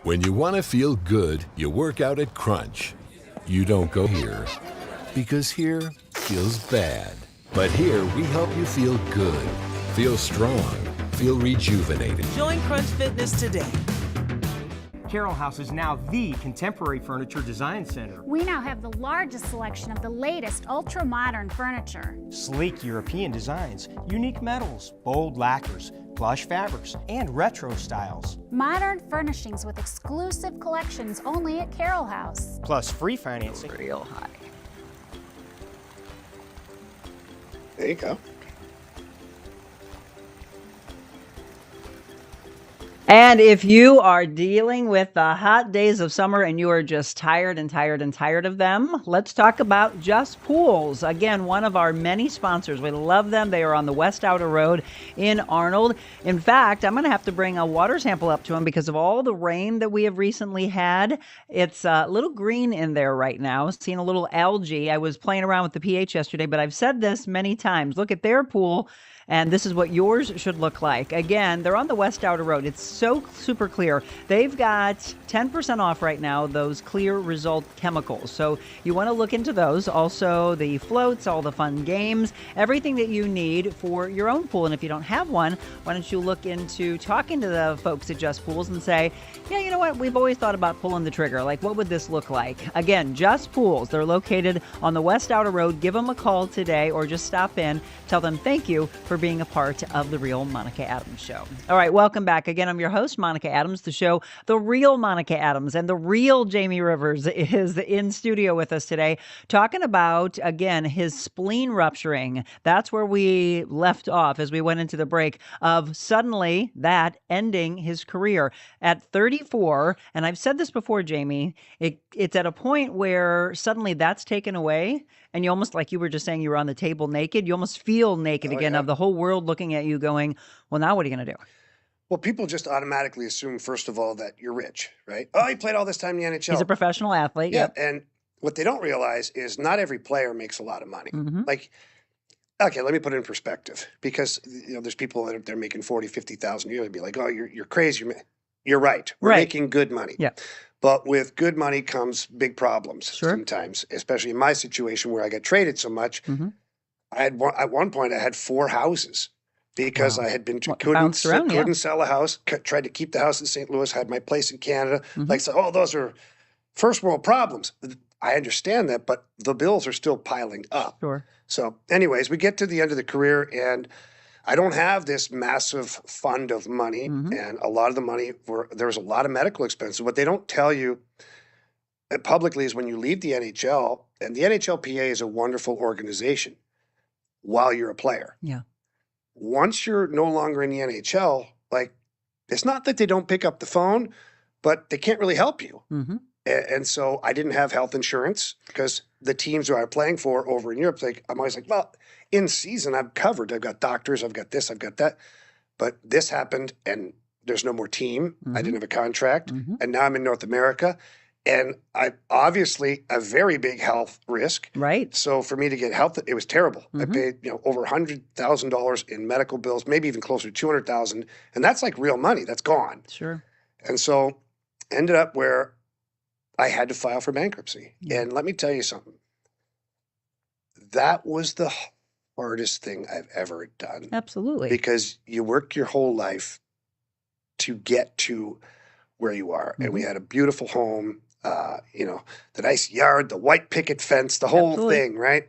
Speaker 9: When you want to feel good, you work out at Crunch. You don't go here, because here feels bad. But here we help you feel good, feel strong, feel rejuvenated.
Speaker 10: Join Crunch Fitness today.
Speaker 8: Carroll House is now the contemporary furniture design center.
Speaker 6: We now have the largest selection of the latest ultra-modern furniture.
Speaker 8: Sleek European designs, unique metals, bold lacquers, plush fabrics, and retro styles.
Speaker 6: Modern furnishings with exclusive collections only at Carroll House.
Speaker 8: Plus free financing.
Speaker 1: Real high.
Speaker 5: There you go.
Speaker 1: And if you are dealing with the hot days of summer and you are just tired of them, let's talk about Just Pools. Again, one of our many sponsors. We love them. They are on the West Outer Road in Arnold. In fact, I'm going to have to bring a water sample up to them because of all the rain that we have recently had. It's a little green in there right now, seeing a little algae. I was playing around with the pH yesterday, but I've said this many times. Look at their pool. And this is what yours should look like. Again, they're on the West Outer Road. It's so super clear. They've got 10% off right now, those Clear Result chemicals. So you want to look into those. Also, the floats, all the fun games, everything that you need for your own pool. And if you don't have one, why don't you look into talking to the folks at Just Pools and say, yeah, you know what? We've always thought about pulling the trigger. Like, what would this look like? Again, Just Pools. They're located on the West Outer Road. Give them a call today or just stop in. Tell them thank you for being a part of The Real Monica Adams Show. All right, welcome back. Again, I'm your host, Monica Adams, the show, The Real Monica Adams, and the real Jamie Rivers is in studio with us today, talking about, again, his spleen rupturing. That's where we left off as we went into the break of suddenly that ending his career at 34. And I've said this before, Jamie, it's at a point where suddenly that's taken away. And you almost, like you were just saying, you were on the table naked. You almost feel naked again, of the whole world looking at you going, well, now what are you going to do?
Speaker 5: Well, people just automatically assume, first of all, that you're rich, right? Oh, he played all this time in the NHL.
Speaker 1: He's a professional athlete.
Speaker 5: Yeah.
Speaker 1: Yep.
Speaker 5: And what they don't realize is not every player makes a lot of money.
Speaker 1: Mm-hmm.
Speaker 5: Like, okay, let me put it in perspective, because there's people that they're making 40, 50,000 a year. They'd be like, oh, you're crazy. You're right. We're making good money.
Speaker 1: Yeah.
Speaker 5: But with good money comes big problems sometimes, especially in my situation where I got traded so much.
Speaker 1: Mm-hmm.
Speaker 5: At one point, I had 4 houses because I had been couldn't sell a house. Tried to keep the house in St. Louis. Had my place in Canada.
Speaker 1: Mm-hmm.
Speaker 5: Like, so, those are first world problems. I understand that, but the bills are still piling up.
Speaker 1: Sure.
Speaker 5: So, anyways, we get to the end of the career, and I don't have this massive fund of money, and a lot of the money there was a lot of medical expenses. What they don't tell you publicly is when you leave the NHL, and the NHLPA is a wonderful organization while you're a player.
Speaker 1: Yeah.
Speaker 5: Once you're no longer in the NHL, like, it's not that they don't pick up the phone, but they can't really help you.
Speaker 1: Mm-hmm.
Speaker 5: And so I didn't have health insurance because the teams who I was playing for over in Europe, I'm always like, well, in season, I'm covered. I've got doctors. I've got this. I've got that. But this happened, and there's no more team. I didn't have a contract. And now I'm in North America. And I obviously a very big health risk.
Speaker 1: Right.
Speaker 5: So for me to get health, it was terrible. I paid over $100,000 in medical bills, maybe even closer to $200,000. And that's like real money. That's gone.
Speaker 1: Sure.
Speaker 5: And so ended up where I had to file for bankruptcy.
Speaker 1: Yeah.
Speaker 5: And let me tell you something. That was the hardest thing I've ever done.
Speaker 1: Absolutely.
Speaker 5: Because you work your whole life to get to where you are. And we had a beautiful home, the nice yard, the white picket fence, the whole thing, right?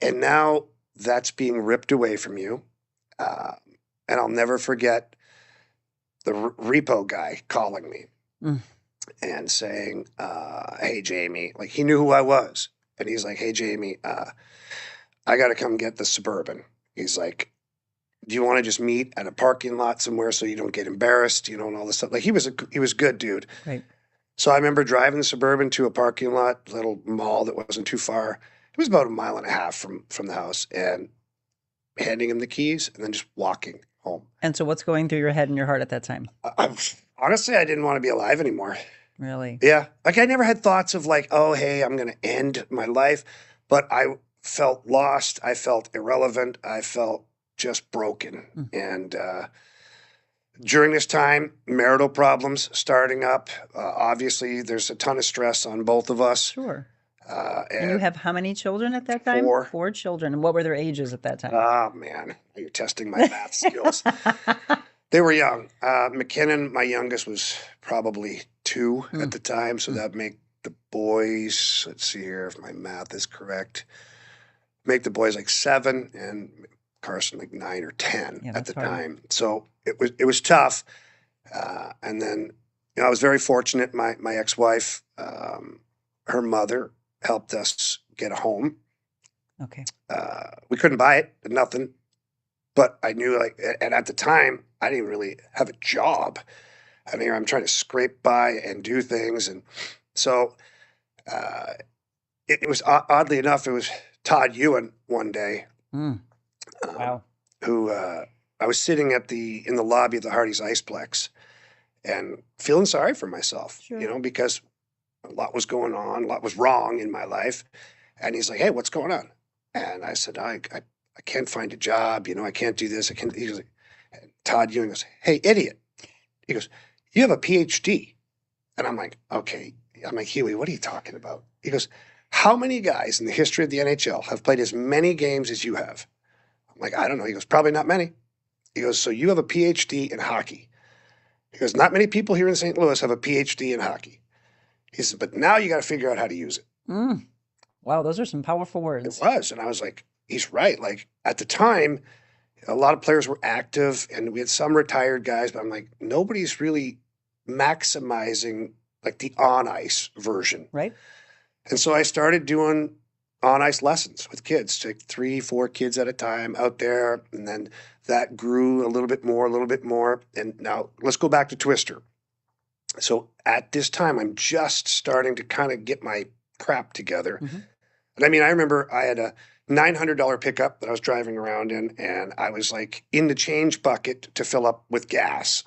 Speaker 5: And now that's being ripped away from you. And I'll never forget the repo guy calling me. And saying, hey, Jamie, like, he knew who I was. And he's like, hey, Jamie, I got to come get the Suburban. He's like, do you want to just meet at a parking lot somewhere so you don't get embarrassed, and all this stuff. Like he was a good dude.
Speaker 1: Right.
Speaker 5: So I remember driving the Suburban to a parking lot, little mall that wasn't too far. It was about a mile and a half from the house, and handing him the keys and then just walking home.
Speaker 1: And so what's going through your head and your heart at that time?
Speaker 5: Honestly, I didn't want to be alive anymore.
Speaker 1: Really?
Speaker 5: Yeah. Like I never had thoughts of like, oh, hey, I'm going to end my life. But I felt lost. I felt irrelevant. I felt just broken. And during this time, marital problems starting up. Obviously, there's a ton of stress on both of us.
Speaker 1: Sure. And you have how many children at that time?
Speaker 5: 4.
Speaker 1: 4 children. And what were their ages at that time?
Speaker 5: Oh, man. You're testing my math skills. They were young. McKinnon, my youngest, was probably 2 at the time. So that make the boys, let's see here if my math is correct, make the boys like 7 and Carson like 9 or 10 at the time. So it was tough. And then I was very fortunate. My ex-wife, her mother helped us get a home.
Speaker 1: Okay.
Speaker 5: We couldn't buy it, nothing. But I knew and at the time, I didn't really have a job. I mean, I'm trying to scrape by and do things. And so it was, oddly enough, it was Todd Ewan one day.
Speaker 1: Wow.
Speaker 5: Who I was sitting in the lobby of the Hardee's Iceplex and feeling sorry for myself, because a lot was going on, a lot was wrong in my life. And he's like, hey, what's going on? And I said, I can't find a job. I can't do this. He goes, Todd Ewing goes, hey, idiot. He goes, you have a PhD. And I'm like, okay. I'm like, Huey, what are you talking about? He goes, how many guys in the history of the NHL have played as many games as you have? I'm like, I don't know. He goes, probably not many. He goes, so you have a PhD in hockey. He goes, not many people here in St. Louis have a PhD in hockey. He said, but now you got to figure out how to use it.
Speaker 1: Wow, those are some powerful words.
Speaker 5: It was. And I was like, he's right. Like at the time, a lot of players were active and we had some retired guys, but I'm like, nobody's really maximizing like the on ice version.
Speaker 1: Right. And
Speaker 5: so I started doing on ice lessons with kids, like 3, 4 kids at a time out there. And then that grew a little bit more. And now let's go back to Twister. So at this time, I'm just starting to kind of get my crap together. And I mean, I remember I had a $900 pickup that I was driving around in, and I was like in the change bucket to fill up with gas.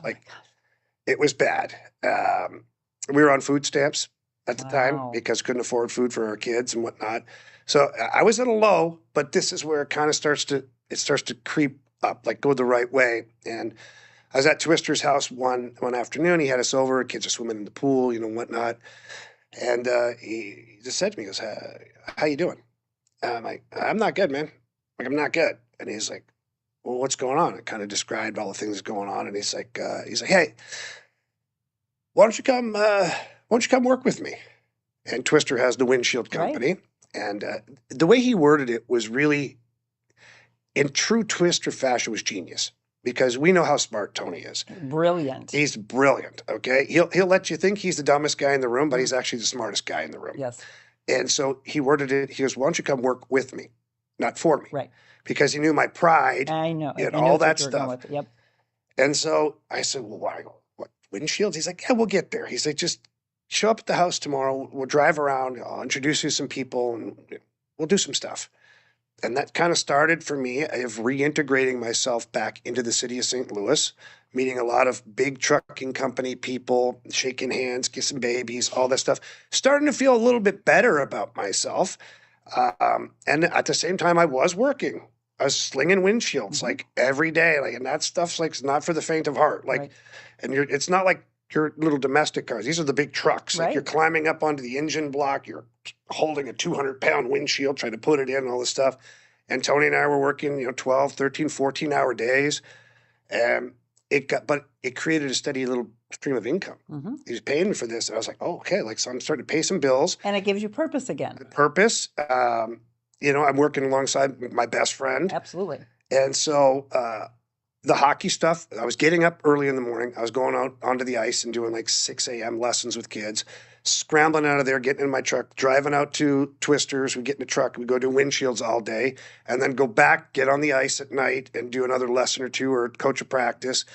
Speaker 5: It was bad. We were on food stamps at the time because couldn't afford food for our kids and whatnot. So I was at a low, but this is where it kind of starts to creep up, like go the right way. And I was at Twister's house one afternoon. He had us over. Kids are swimming in the pool, whatnot. And he just said to me, he goes, how you doing? And I'm like, I'm not good, man. Like, I'm not good. And he's like, well, what's going on? I kind of described all the things going on. And he's like, hey, why don't you come work with me? And Twister has the windshield company. Right. And the way he worded it was really, in true Twister fashion, was genius. Because we know how smart Tony is.
Speaker 1: Brilliant.
Speaker 5: He's brilliant, okay? He'll let you think he's the dumbest guy in the room, but he's actually the smartest guy in the room.
Speaker 1: Yes.
Speaker 5: And so he worded it, he goes, why don't you come work with me, not for me?
Speaker 1: Right.
Speaker 5: Because he knew my pride.
Speaker 1: I know.
Speaker 5: And all that stuff.
Speaker 1: Yep.
Speaker 5: And so I said, well, what, windshields? He's like, yeah, we'll get there. He's like, just show up at the house tomorrow. We'll drive around. I'll introduce you to some people, and we'll do some stuff. And that kind of started for me of reintegrating myself back into the city of St. Louis, meeting a lot of big trucking company people, shaking hands, kissing babies, all that stuff. Starting to feel a little bit better about myself. And at the same time, I was working. I was slinging windshields like every day. And that stuff's like not for the faint of heart. And it's not like your little domestic cars. These are the big trucks. Like you're climbing up onto the engine block. You're holding a 200-pound windshield, trying to put it in and all this stuff. And Tony and I were working, 12, 13, 14-hour days. And it created a steady little stream of income. He was paying me for this. And I was like, oh, okay. So I'm starting to pay some bills.
Speaker 1: And it gives you purpose again.
Speaker 5: Purpose. I'm working alongside my best friend.
Speaker 1: Absolutely.
Speaker 5: And so the hockey stuff, I was getting up early in the morning. I was going out onto the ice and doing like 6 a.m. lessons with kids. scrambling out of there, getting in my truck, driving out to Twisters. We get in the truck, we go do windshields all day, and then go back, get on the ice at night, and do another lesson or two or coach a practice.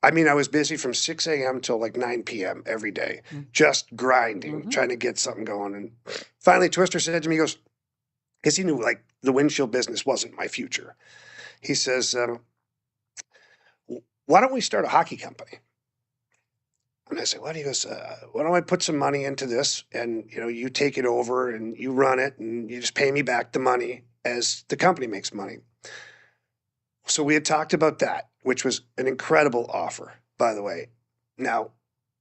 Speaker 5: I mean, I was busy from 6 a.m. till like 9 p.m. every day, just grinding, trying to get something going. And finally, Twister said to me, he goes, because he knew like the windshield business wasn't my future. He says, why don't we start a hockey company? And I said, what? He goes, why don't I put some money into this and, you take it over and you run it and you just pay me back the money as the company makes money. So we had talked about that, which was an incredible offer, by the way. Now,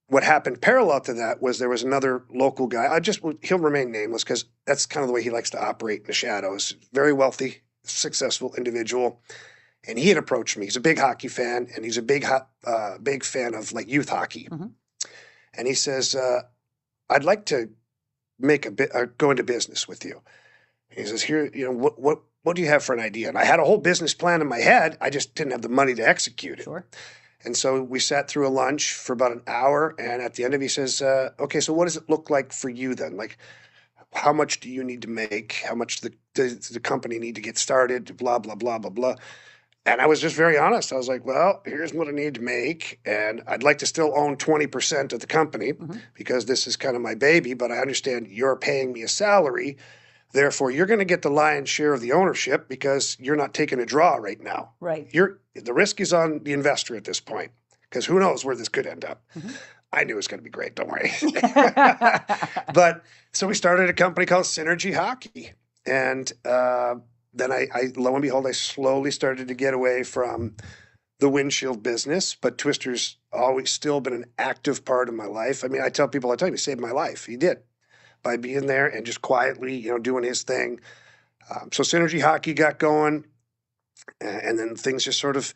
Speaker 5: what happened parallel to that was there was another local guy. He'll remain nameless because that's kind of the way he likes to operate in the shadows. Very wealthy, successful individual. And he had approached me. He's a big hockey fan, and he's a big fan of like youth hockey. And he says, "I'd like to go into business with you." And he says, "Here, what do you have for an idea?" And I had a whole business plan in my head. I just didn't have the money to execute it.
Speaker 1: Sure.
Speaker 5: And so we sat through a lunch for about an hour, and at the end of it, he says, "Okay, so what does it look like for you then? Like, how much do you need to make? How much does the company need to get started? Blah blah blah blah blah." And I was just very honest. I was like, well, here's what I need to make. And I'd like to still own 20% of the company because this is kind of my baby, but I understand you're paying me a salary. Therefore, you're going to get the lion's share of the ownership because you're not taking a draw right now.
Speaker 1: Right.
Speaker 5: The risk is on the investor at this point because who knows where this could end up. I knew it was going to be great. Don't worry. But so we started a company called Synergy Hockey. And then I lo and behold, I slowly started to get away from the windshield business, but Twister's always still been an active part of my life. I mean, I tell people all the time, he saved my life. He did by being there and just quietly, doing his thing. So Synergy Hockey got going, and then things just sort of,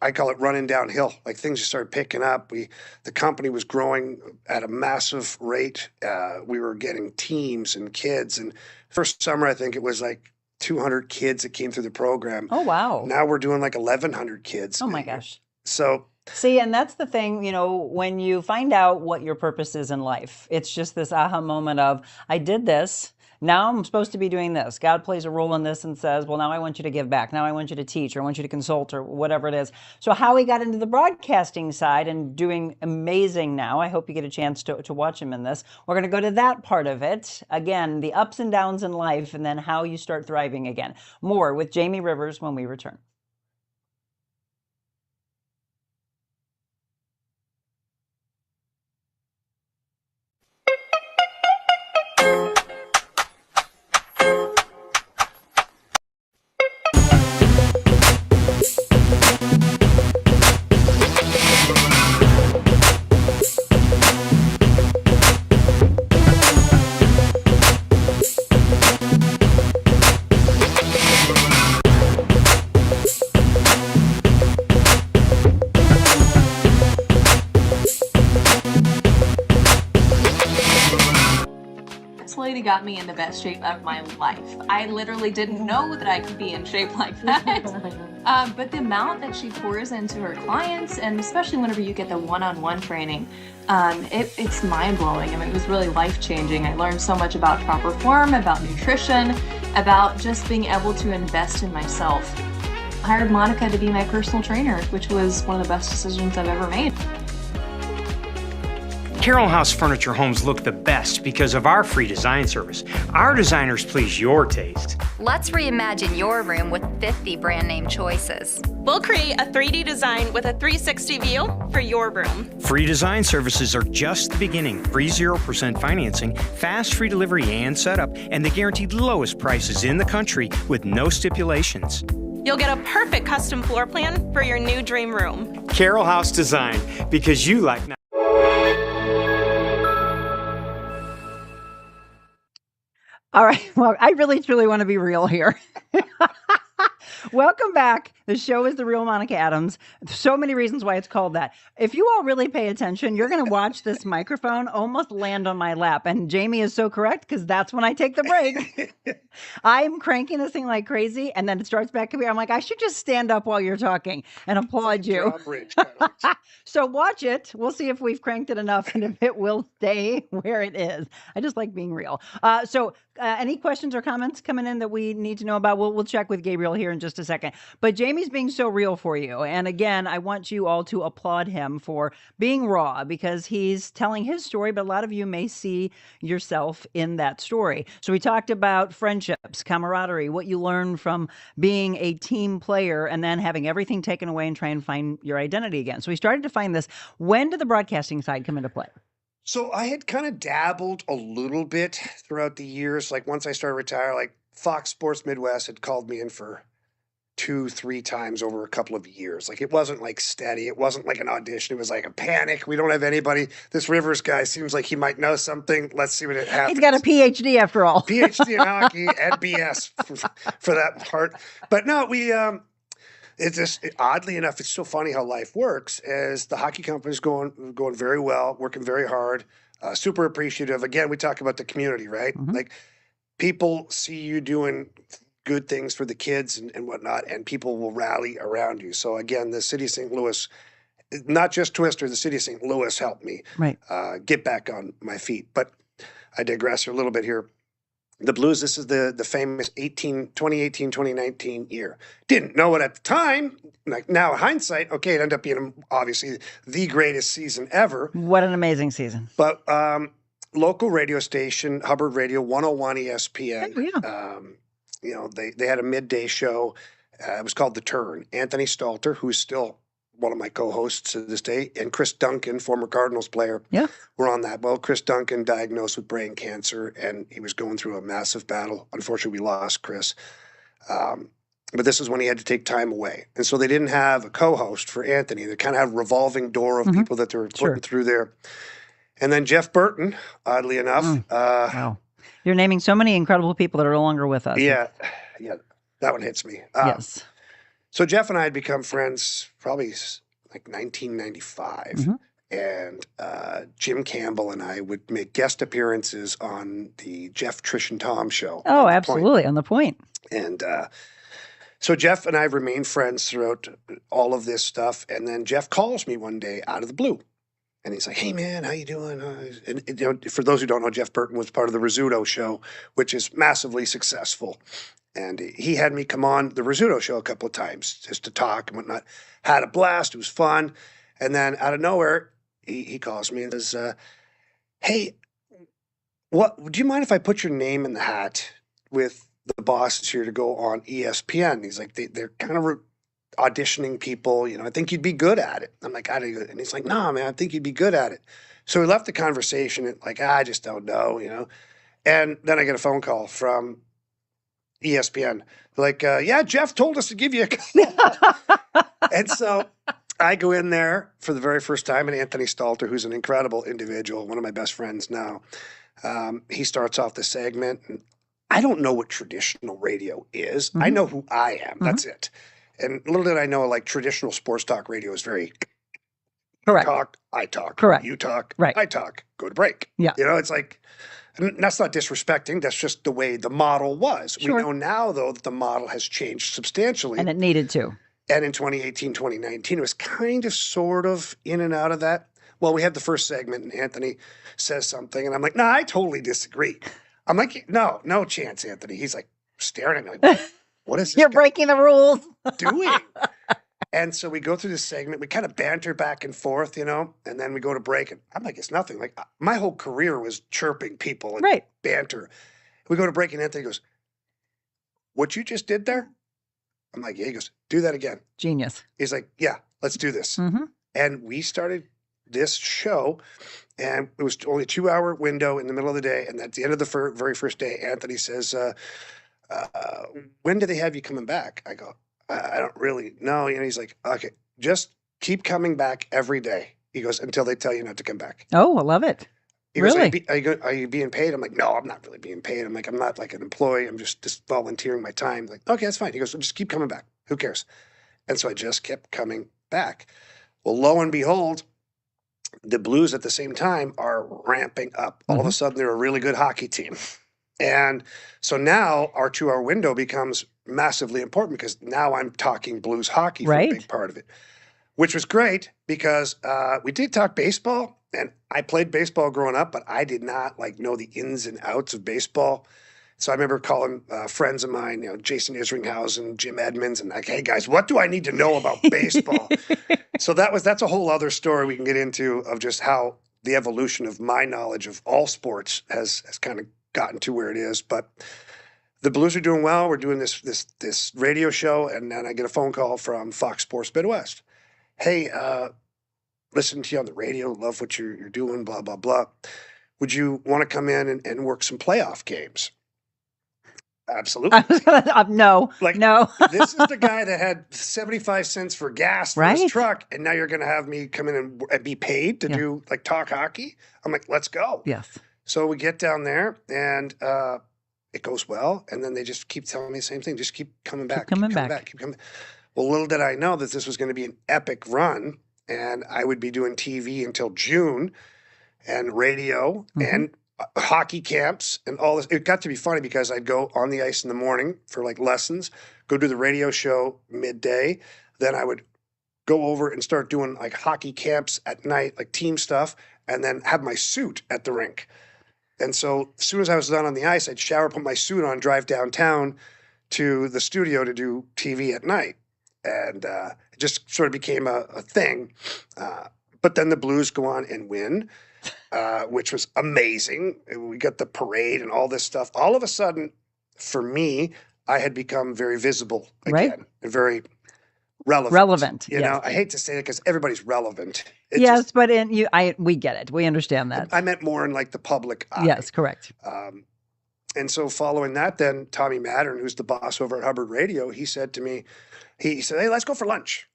Speaker 5: I call it running downhill. Like things just started picking up. The company was growing at a massive rate. We were getting teams and kids. And first summer, I think it was like 200 kids that came through the program.
Speaker 1: Oh, wow.
Speaker 5: Now we're doing like 1,100 kids.
Speaker 1: Oh, my gosh.
Speaker 5: So
Speaker 1: see, and that's the thing, when you find out what your purpose is in life, it's just this aha moment of, I did this. Now I'm supposed to be doing this. God plays a role in this and says, well, now I want you to give back. Now I want you to teach, or I want you to consult, or whatever it is. So how he got into the broadcasting side and doing amazing now, I hope you get a chance to watch him in this. We're going to go to that part of it. Again, the ups and downs in life, and then how you start thriving again. More with Jamie Rivers when we return.
Speaker 11: Lady got me in the best shape of my life. I literally didn't know that I could be in shape like that. But the amount that she pours into her clients, and especially whenever you get the one-on-one training, it's mind-blowing. I mean, it was really life-changing. I learned so much about proper form, about nutrition, about just being able to invest in myself. I hired Monica to be my personal trainer, which was one of the best decisions I've ever made.
Speaker 8: Carroll House Furniture homes look the best because of our free design service. Our designers please your taste.
Speaker 12: Let's reimagine your room with 50 brand name choices.
Speaker 13: We'll create a 3D design with a 360 view for your room.
Speaker 8: Free design services are just the beginning. Free 0% financing, fast free delivery and setup, and the guaranteed lowest prices in the country with no stipulations.
Speaker 13: You'll get a perfect custom floor plan for your new dream room.
Speaker 8: Carroll House Design, because you like...
Speaker 1: All right. Well, I really, truly want to be real here. Welcome back The show is The Real Monica Adams. So many reasons why it's called that. If you all really pay attention, you're going to watch this microphone almost land on my lap. And Jamie is so correct because that's when I take the break. I'm cranking this thing like crazy, and then it starts back up here. I'm like, I should just stand up while you're talking and applaud you. So watch it. We'll see if we've cranked it enough and if it will stay where it is. I just like being real. So any questions or comments coming in that we need to know about? We'll check with Gabriel here in just a second. But Jamie's being so real for you. And again, I want you all to applaud him for being raw because he's telling his story, but a lot of you may see yourself in that story. So we talked about friendships, camaraderie, what you learn from being a team player and then having everything taken away and try and find your identity again. So we started to find this. When did the broadcasting side come into play?
Speaker 5: So I had kind of dabbled a little bit throughout the years. Like once I started retiring, like Fox Sports Midwest had called me in for 2-3 times over a couple of years. Like it wasn't like steady. It wasn't like an audition. It was like a panic. We don't have anybody. This Rivers guy seems like he might know something. Let's see what it happens.
Speaker 1: He's got a PhD after all.
Speaker 5: PhD in hockey and BS for that part. But no, it's just oddly enough, it's so funny how life works. As the hockey company's going very well, working very hard, super appreciative. Again, we talk about the community, right?
Speaker 1: Mm-hmm.
Speaker 5: Like people see you doing good things for the kids and whatnot, and people will rally around you. So again, the city of St. Louis, not just Twister, the city of St. Louis helped me get back on my feet. But I digress here a little bit here. The Blues, this is the famous 2018-2019 year. Didn't know it at the time. Like now, in hindsight, okay, it ended up being obviously the greatest season ever.
Speaker 1: What an amazing season.
Speaker 5: But local radio station, Hubbard Radio, 101 ESPN.
Speaker 1: Oh, yeah.
Speaker 5: They had a midday show. It was called The Turn. Anthony Stalter, who's still one of my co-hosts to this day, and Chris Duncan, former Cardinals player, were on that. Well, Chris Duncan diagnosed with brain cancer, and he was going through a massive battle. Unfortunately, we lost Chris. But this is when he had to take time away. And so they didn't have a co-host for Anthony. They kind of had a revolving door of people that they were putting through there. And then Jeff Burton, oddly enough.
Speaker 1: Wow. You're naming so many incredible people that are no longer with us.
Speaker 5: Yeah, that one hits me.
Speaker 1: Yes.
Speaker 5: So Jeff and I had become friends probably like 1995. And Jim Campbell and I would make guest appearances on the Jeff, Trish, and Tom show.
Speaker 1: Oh, absolutely. On the point.
Speaker 5: And so Jeff and I remained friends throughout all of this stuff. And then Jeff calls me one day out of the blue. And he's like, hey, man, how you doing? And for those who don't know, Jeff Burton was part of the Rizzuto show, which is massively successful. And he had me come on the Rizzuto show a couple of times just to talk and whatnot. Had a blast. It was fun. And then out of nowhere, he calls me and says, hey, do you mind if I put your name in the hat with the bosses here to go on ESPN? He's like, they're kind of auditioning people. I think you'd be good at it. I'm like, and he's like, no, man, I think you'd be good at it. So we left the conversation and like, I just don't know, And then I get a phone call from ESPN. Like, yeah, Jeff told us to give you a call. And so I go in there for the very first time, and Anthony Stalter, who's an incredible individual, one of my best friends now, he starts off the segment. And I don't know what traditional radio is. I know who I am. That's it. And little did I know, like, traditional sports talk radio is very
Speaker 1: correct.
Speaker 5: You talk, I talk.
Speaker 1: Correct.
Speaker 5: You talk,
Speaker 1: right.
Speaker 5: I talk. Go to break.
Speaker 1: Yeah.
Speaker 5: It's like, and that's not disrespecting. That's just the way the model was.
Speaker 1: Sure.
Speaker 5: We know now, though, that the model has changed substantially.
Speaker 1: And it needed to.
Speaker 5: And in 2018, 2019, it was kind of sort of in and out of that. Well, we had the first segment, and Anthony says something, and I'm like, no, I totally disagree. I'm like, no chance, Anthony. He's like staring at me like, what is this
Speaker 1: You're breaking the rules.
Speaker 5: doing? And so we go through this segment. We kind of banter back and forth, and then we go to break. And I'm like, it's nothing. Like my whole career was chirping people and banter. We go to break, and Anthony goes, what you just did there? I'm like, yeah. He goes, do that again.
Speaker 1: Genius.
Speaker 5: He's like, yeah, let's do this. And we started this show, and it was only a 2-hour window in the middle of the day. And at the end of the very first day, Anthony says, when do they have you coming back? I go, I don't really know. He's like, okay, just keep coming back every day. He goes, until they tell you not to come back.
Speaker 1: Oh, I love it.
Speaker 5: He goes, are you being paid? I'm like, no, I'm not really being paid. I'm like, I'm not like an employee. I'm just volunteering my time. Like, okay, that's fine. He goes, just keep coming back. Who cares? And so I just kept coming back. Well, lo and behold, the Blues at the same time are ramping up. All of a sudden, they're a really good hockey team. And so now our 2-hour window becomes massively important because now I'm talking Blues hockey for a big part of it, which was great because we did talk baseball, and I played baseball growing up, but I did not know the ins and outs of baseball. So I remember calling friends of mine, Jason Isringhausen, Jim Edmonds, and hey guys, what do I need to know about baseball? So that's a whole other story we can get into of just how the evolution of my knowledge of all sports has kind of gotten to where it is. But the Blues are doing well. We're doing this radio show, and then I get a phone call from Fox Sports Midwest. Hey, listen to you on the radio. Love what you're doing. Blah blah blah. Would you want to come in and work some playoff games? Absolutely.
Speaker 1: No. No.
Speaker 5: This is the guy that had 75 cents for gas for his truck, and now you're going to have me come in and be paid to do talk hockey? I'm like, let's go.
Speaker 1: Yes.
Speaker 5: So we get down there, and it goes well, and then they just keep telling me the same thing. Just keep coming back. Keep coming back. Well, little did I know that this was going to be an epic run, and I would be doing TV until June, and radio, and hockey camps, and all this. It got to be funny because I'd go on the ice in the morning for lessons, go do the radio show midday, then I would go over and start doing hockey camps at night, team stuff, and then have my suit at the rink. And so as soon as I was done on the ice, I'd shower, put my suit on, drive downtown to the studio to do TV at night. And it just sort of became a thing. But then the Blues go on and win, which was amazing. We got the parade and all this stuff. All of a sudden, for me, I had become very visible again, and very relevant. You know, I hate to say it because everybody's relevant. It's
Speaker 1: yes, but we get it. We understand that.
Speaker 5: I meant more in the public eye.
Speaker 1: Yes, correct.
Speaker 5: And so following that, then Tommy Mattern, who's the boss over at Hubbard Radio, he said to me, he said, hey, let's go for lunch.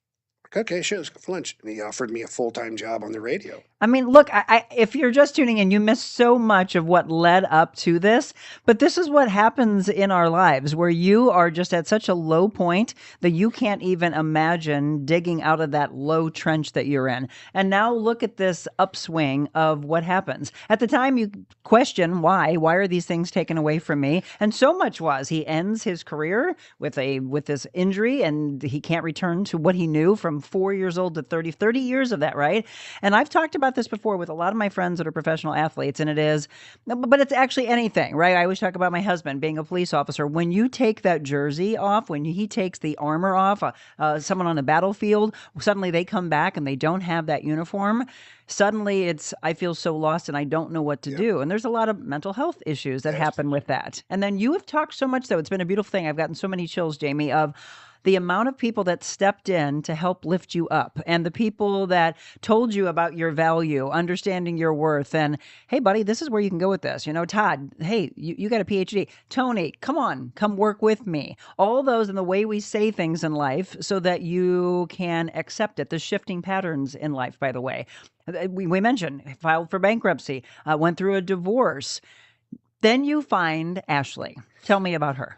Speaker 5: Okay, sure, let's go for lunch. And he offered me a full-time job on the radio.
Speaker 1: I mean, look, if you're just tuning in, you miss so much of what led up to this. But this is what happens in our lives where you are just at such a low point that you can't even imagine digging out of that low trench that you're in. And now look at this upswing of what happens. At the time, you question why are these things taken away from me? And so much was he ends his career with this injury, and he can't return to what he knew from 4 years old to 30 years of that, right? And I've talked about this before with a lot of my friends that are professional athletes, and but it's actually anything, right? I always talk about my husband being a police officer. When you take that jersey off, when he takes the armor off, someone on a battlefield, suddenly they come back and they don't have that uniform. Suddenly I feel so lost and I don't know what to do. And there's a lot of mental health issues that happen with that. And then you have talked so much, though. It's been a beautiful thing. I've gotten so many chills, Jamie, of the amount of people that stepped in to help lift you up, and the people that told you about your value, understanding your worth, and hey, buddy, this is where you can go with this. Todd, hey, you got a PhD. Tony, come on, come work with me. All those and the way we say things in life so that you can accept it. The shifting patterns in life, by the way. We mentioned filed for bankruptcy, went through a divorce. Then you find Ashley. Tell me about her.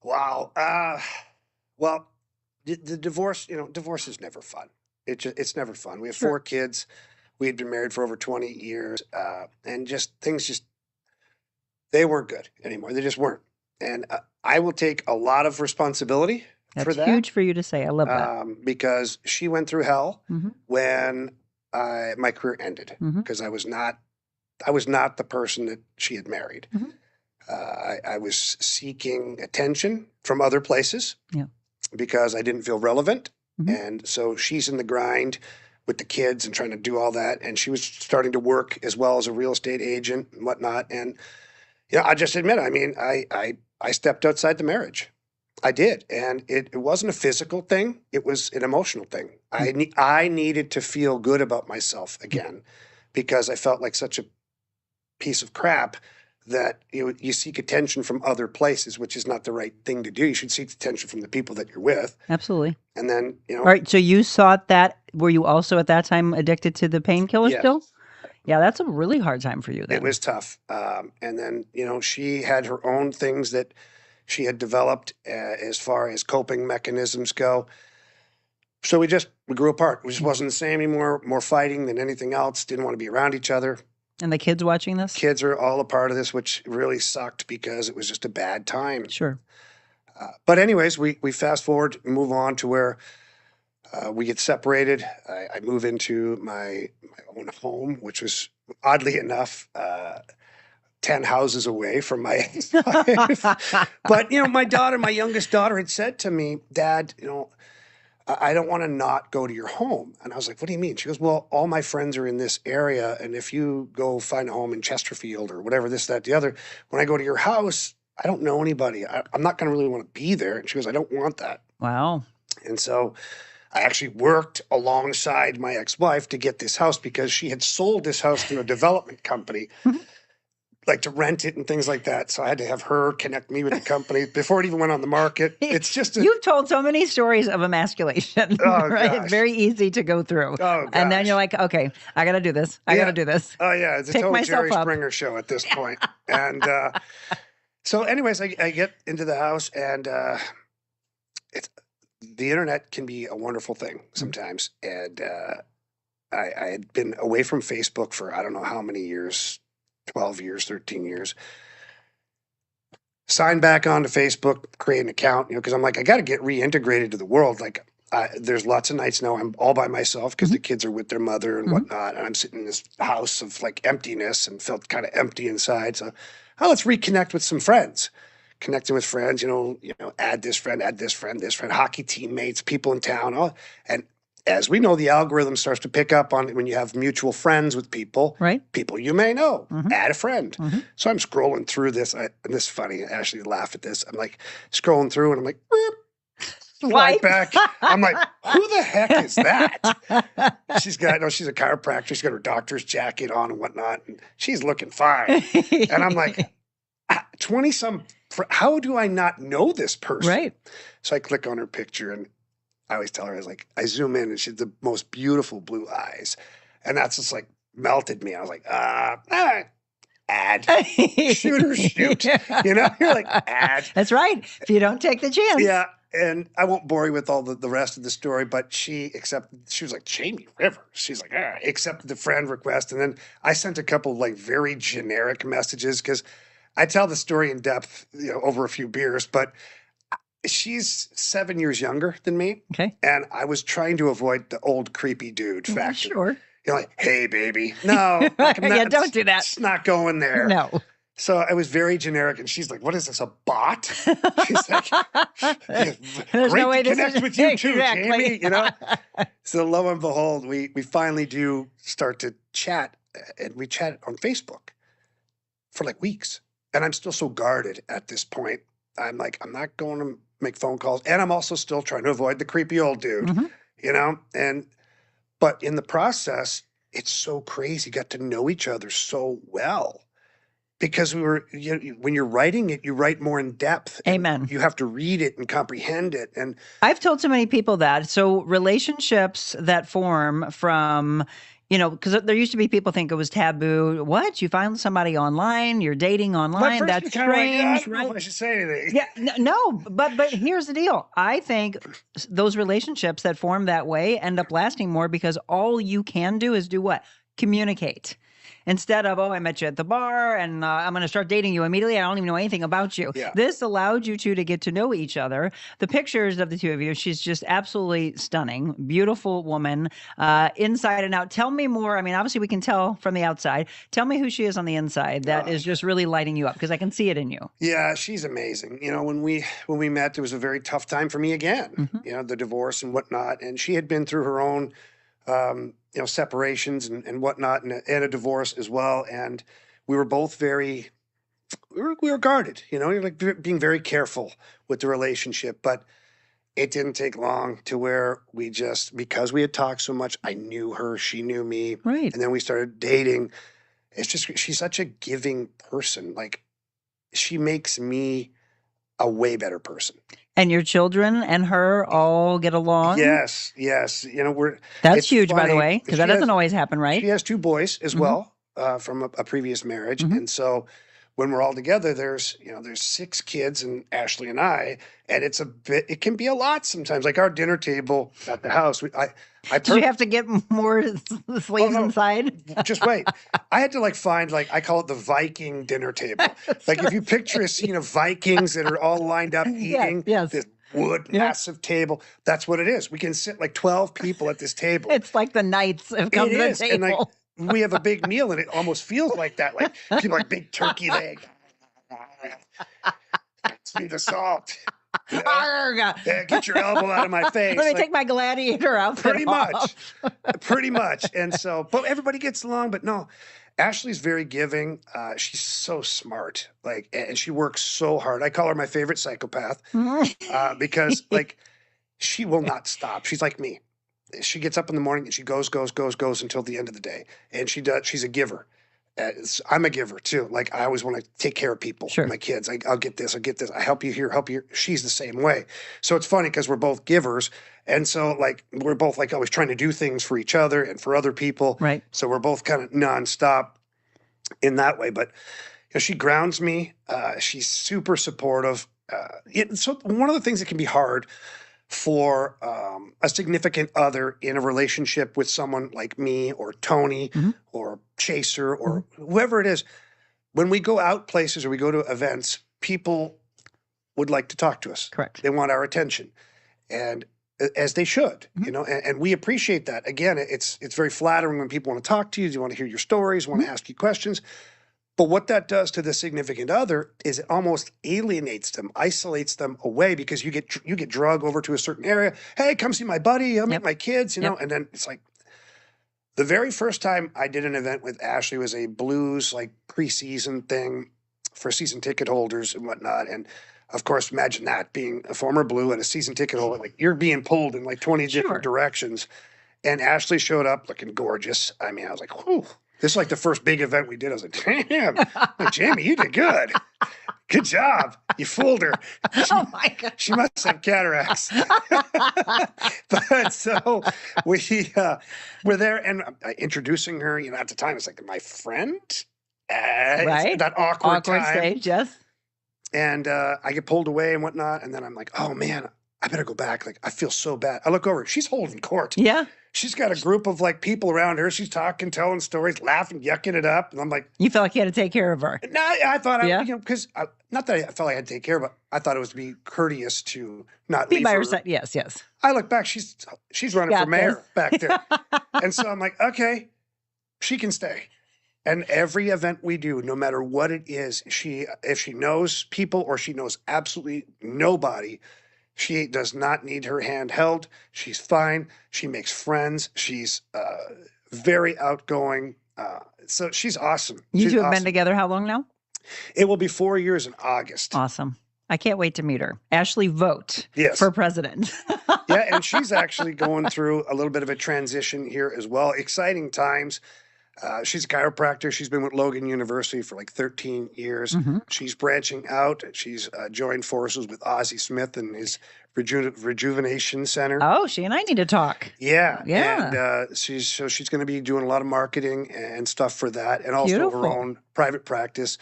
Speaker 5: Wow. Well, the divorce, divorce is never fun. It's never fun. We have 4 kids. We had been married for over 20 years, and things they weren't good anymore. They just weren't. And I will take a lot of responsibility for that.
Speaker 1: That's huge for you to say. I love that.
Speaker 5: Because she went through hell when my career ended, because I was not the person that she had married. I was seeking attention from other places. Yeah. Because I didn't feel relevant. And so she's in the grind with the kids and trying to do all that. And she was starting to work as well as a real estate agent and whatnot. And, I just admit, I stepped outside the marriage. I did. And it wasn't a physical thing. It was an emotional thing. I needed to feel good about myself again because I felt like such a piece of crap that you seek attention from other places, which is not the right thing to do. You should seek attention from the people that you're with.
Speaker 1: Absolutely.
Speaker 5: And then,
Speaker 1: All right, so you sought that. Were you also at that time addicted to the painkillers still? Yeah, that's a really hard time for you then.
Speaker 5: It was tough. And then, she had her own things that she had developed as far as coping mechanisms go. So we grew apart. We just wasn't the same anymore. More fighting than anything else. Didn't want to be around each other.
Speaker 1: And the kids watching this?
Speaker 5: Kids are all a part of this, which really sucked because it was just a bad time.
Speaker 1: Sure.
Speaker 5: But anyways, we fast forward, move on to where we get separated. I move into my own home, which was oddly enough 10 houses away from my ex-wife. But, my youngest daughter had said to me, Dad, I don't want to not go to your home. And I was like, what do you mean? She goes, well, all my friends are in this area. And if you go find a home in Chesterfield or whatever, this, that, the other, when I go to your house, I don't know anybody. I'm not going to really want to be there. And she goes, I don't want that.
Speaker 1: Wow.
Speaker 5: And so I actually worked alongside my ex-wife to get this house because she had sold this house to a development company, like to rent it and things like that. So I had to have her connect me with the company before it even went on the market. It's just
Speaker 1: you've told so many stories of emasculation, right?
Speaker 5: Gosh.
Speaker 1: It's very easy to go through. And then you're like, okay, I got to do this. I got to do this.
Speaker 5: Oh yeah, it's a
Speaker 1: Pick
Speaker 5: total
Speaker 1: myself
Speaker 5: Jerry
Speaker 1: up.
Speaker 5: Springer show at this point. And so, anyways, I get into the house, and the internet can be a wonderful thing sometimes. And I had been away from Facebook for I don't know how many years. 12 years, 13 years. Sign back onto Facebook, create an account, because I'm like, I got to get reintegrated to the world. Like, there's lots of nights now I'm all by myself because the kids are with their mother and whatnot. And I'm sitting in this house of like emptiness and felt kind of empty inside. So, let's reconnect with some friends. Connecting with friends, add this friend, this friend, hockey teammates, people in town. And as we know, the algorithm starts to pick up on when you have mutual friends with people,
Speaker 1: right?
Speaker 5: People you may know, add a friend. So I'm scrolling through this, and this is funny. I actually laugh at this. I'm like scrolling through, and I'm like, right back. I'm like, who the heck is that? She's a chiropractor. She's got her doctor's jacket on and whatnot, and she's looking fine. And I'm like, 20-some. How do I not know this person?
Speaker 1: Right.
Speaker 5: So I click on her picture, and I always tell her, I zoom in and she has the most beautiful blue eyes. And that's just like melted me. I was like, add, shoot or shoot. You're like, add.
Speaker 1: That's right. If you don't take the chance.
Speaker 5: Yeah. And I won't bore you with all the rest of the story, but she was like, Jamie Rivers. She's like, accepted the friend request. And then I sent a couple of like very generic messages because I tell the story in depth, over a few beers, but she's 7 years younger than me.
Speaker 1: Okay.
Speaker 5: And I was trying to avoid the old creepy dude factor.
Speaker 1: Sure.
Speaker 5: Like, hey, baby. No.
Speaker 1: Yeah, don't do that.
Speaker 5: It's not going there.
Speaker 1: No.
Speaker 5: So I was very generic. And she's like, what is this, a bot? She's like,
Speaker 1: There's
Speaker 5: great
Speaker 1: no way
Speaker 5: to
Speaker 1: this
Speaker 5: connect
Speaker 1: is
Speaker 5: with you too,
Speaker 1: exactly.
Speaker 5: Jamie. So lo and behold, we finally do start to chat. And we chat on Facebook for like weeks. And I'm still so guarded at this point. I'm like, I'm not going to make phone calls. And I'm also still trying to avoid the creepy old dude, but in the process, it's so crazy. Got to know each other so well because we were, when you're writing it, you write more in depth.
Speaker 1: Amen.
Speaker 5: You have to read it and comprehend it. And
Speaker 1: I've told so many people that. So relationships that form from, because there used to be people think it was taboo. What? You find somebody online, you're dating online. That's strange,
Speaker 5: I don't know
Speaker 1: right?
Speaker 5: if I should say anything.
Speaker 1: Yeah, no, but here's the deal. I think those relationships that form that way end up lasting more because all you can do is do what? Communicate. Instead of, I met you at the bar and I'm going to start dating you immediately. I don't even know anything about you.
Speaker 5: Yeah.
Speaker 1: This allowed you two to get to know each other. The pictures of the two of you, she's just absolutely stunning, beautiful woman, inside and out. Tell me more. I mean, obviously we can tell from the outside. Tell me who she is on the inside that is just really lighting you up because I can see it in you.
Speaker 5: Yeah, she's amazing. When we met, it was a very tough time for me again, the divorce and whatnot. And she had been through her own separations and whatnot, and a divorce as well. And we were both we were guarded, you're like being very careful with the relationship. But it didn't take long to where because we had talked so much, I knew her, she knew me.
Speaker 1: Right.
Speaker 5: And then we started dating. It's just, she's such a giving person. Like, she makes me a way better person.
Speaker 1: And your children and her all get along?
Speaker 5: Yes.
Speaker 1: That's huge, by the way, because that doesn't always happen, right?
Speaker 5: She has two boys as well from a previous marriage. And so when we're all together, there's 6 kids and Ashley and I, and it can be a lot sometimes. Like our dinner table at the house,
Speaker 1: Did you have to get more slaves inside?
Speaker 5: Just wait. I had to find I call it the Viking dinner table. If you picture a scene of Vikings that are all lined up eating, this wood massive table, that's what it is. We can sit 12 people at this table.
Speaker 1: It's like the knights have come to the table.
Speaker 5: And we have a big meal, and it almost feels like that. People big turkey leg. See the salt. Yeah, get your elbow out of my face.
Speaker 1: Let me take my gladiator outfit
Speaker 5: Pretty much. And so, but everybody gets along. But no, Ashley's very giving. She's so smart. And she works so hard. I call her my favorite psychopath because she will not stop. She's like me. She gets up in the morning and she goes until the end of the day. And she's a giver. I'm a giver too. I always want to take care of people, my kids. I'll get this. I help you here, help you. She's the same way. So it's funny because we're both givers. And so we're both always trying to do things for each other and for other people.
Speaker 1: Right.
Speaker 5: So we're both kind of nonstop in that way. But she grounds me. She's super supportive. So one of the things that can be hard for a significant other in a relationship with someone like me or Tony or Chaser or whoever it is, when we go out places or we go to events, people would like to talk to us.
Speaker 1: Correct.
Speaker 5: They want our attention, and as they should, and we appreciate that. Again, it's very flattering when people want to talk to you, they want to hear your stories, want to ask you questions. But what that does to the significant other is it almost alienates them, isolates them away because you get drug over to a certain area. Hey, come see my buddy. I'll meet my kids, and then it's the very first time I did an event with Ashley was a blues preseason thing for season ticket holders and whatnot. And of course, imagine that being a former Blue and a season ticket holder, you're being pulled in 20 different directions. And Ashley showed up looking gorgeous. I mean, I was like, whew. This is the first big event we did. I was like, damn, Jamie, you did good. Good job. You fooled her.
Speaker 1: Oh, my God.
Speaker 5: She must have cataracts. But so we're there and introducing her, at the time, it's my friend.
Speaker 1: Right.
Speaker 5: That awkward time.
Speaker 1: Stage, yes.
Speaker 5: And I get pulled away and whatnot. And then I'm like, oh, man, I better go back. I feel so bad. I look over. She's holding court.
Speaker 1: Yeah.
Speaker 5: She's got a group of people around her. She's talking, telling stories, laughing, yucking it up. And I'm like,
Speaker 1: you felt like you had to take care of her.
Speaker 5: No, I thought, because not that I felt like I had to take care of her, but I thought it was to be courteous to not
Speaker 1: be
Speaker 5: leave
Speaker 1: by
Speaker 5: her.
Speaker 1: her side. Yes.
Speaker 5: I look back. She's running for mayor back there. And so I'm like, okay, she can stay. And every event we do, no matter what it is, if she knows people or she knows absolutely nobody, she does not need her hand held. She's fine. She makes friends. She's very outgoing. So she's awesome.
Speaker 1: You two have been together how long now?
Speaker 5: It will be 4 years in August.
Speaker 1: Awesome. I can't wait to meet her. Ashley, vote for president.
Speaker 5: Yeah, and she's actually going through a little bit of a transition here as well. Exciting times. She's a chiropractor. She's been with Logan University for 13 years. She's branching out. She's joined forces with Ozzie Smith and his Rejuvenation Center.
Speaker 1: Oh, she and I need to talk.
Speaker 5: Yeah. And she's going to be doing a lot of marketing and stuff for that, and also her own private practice.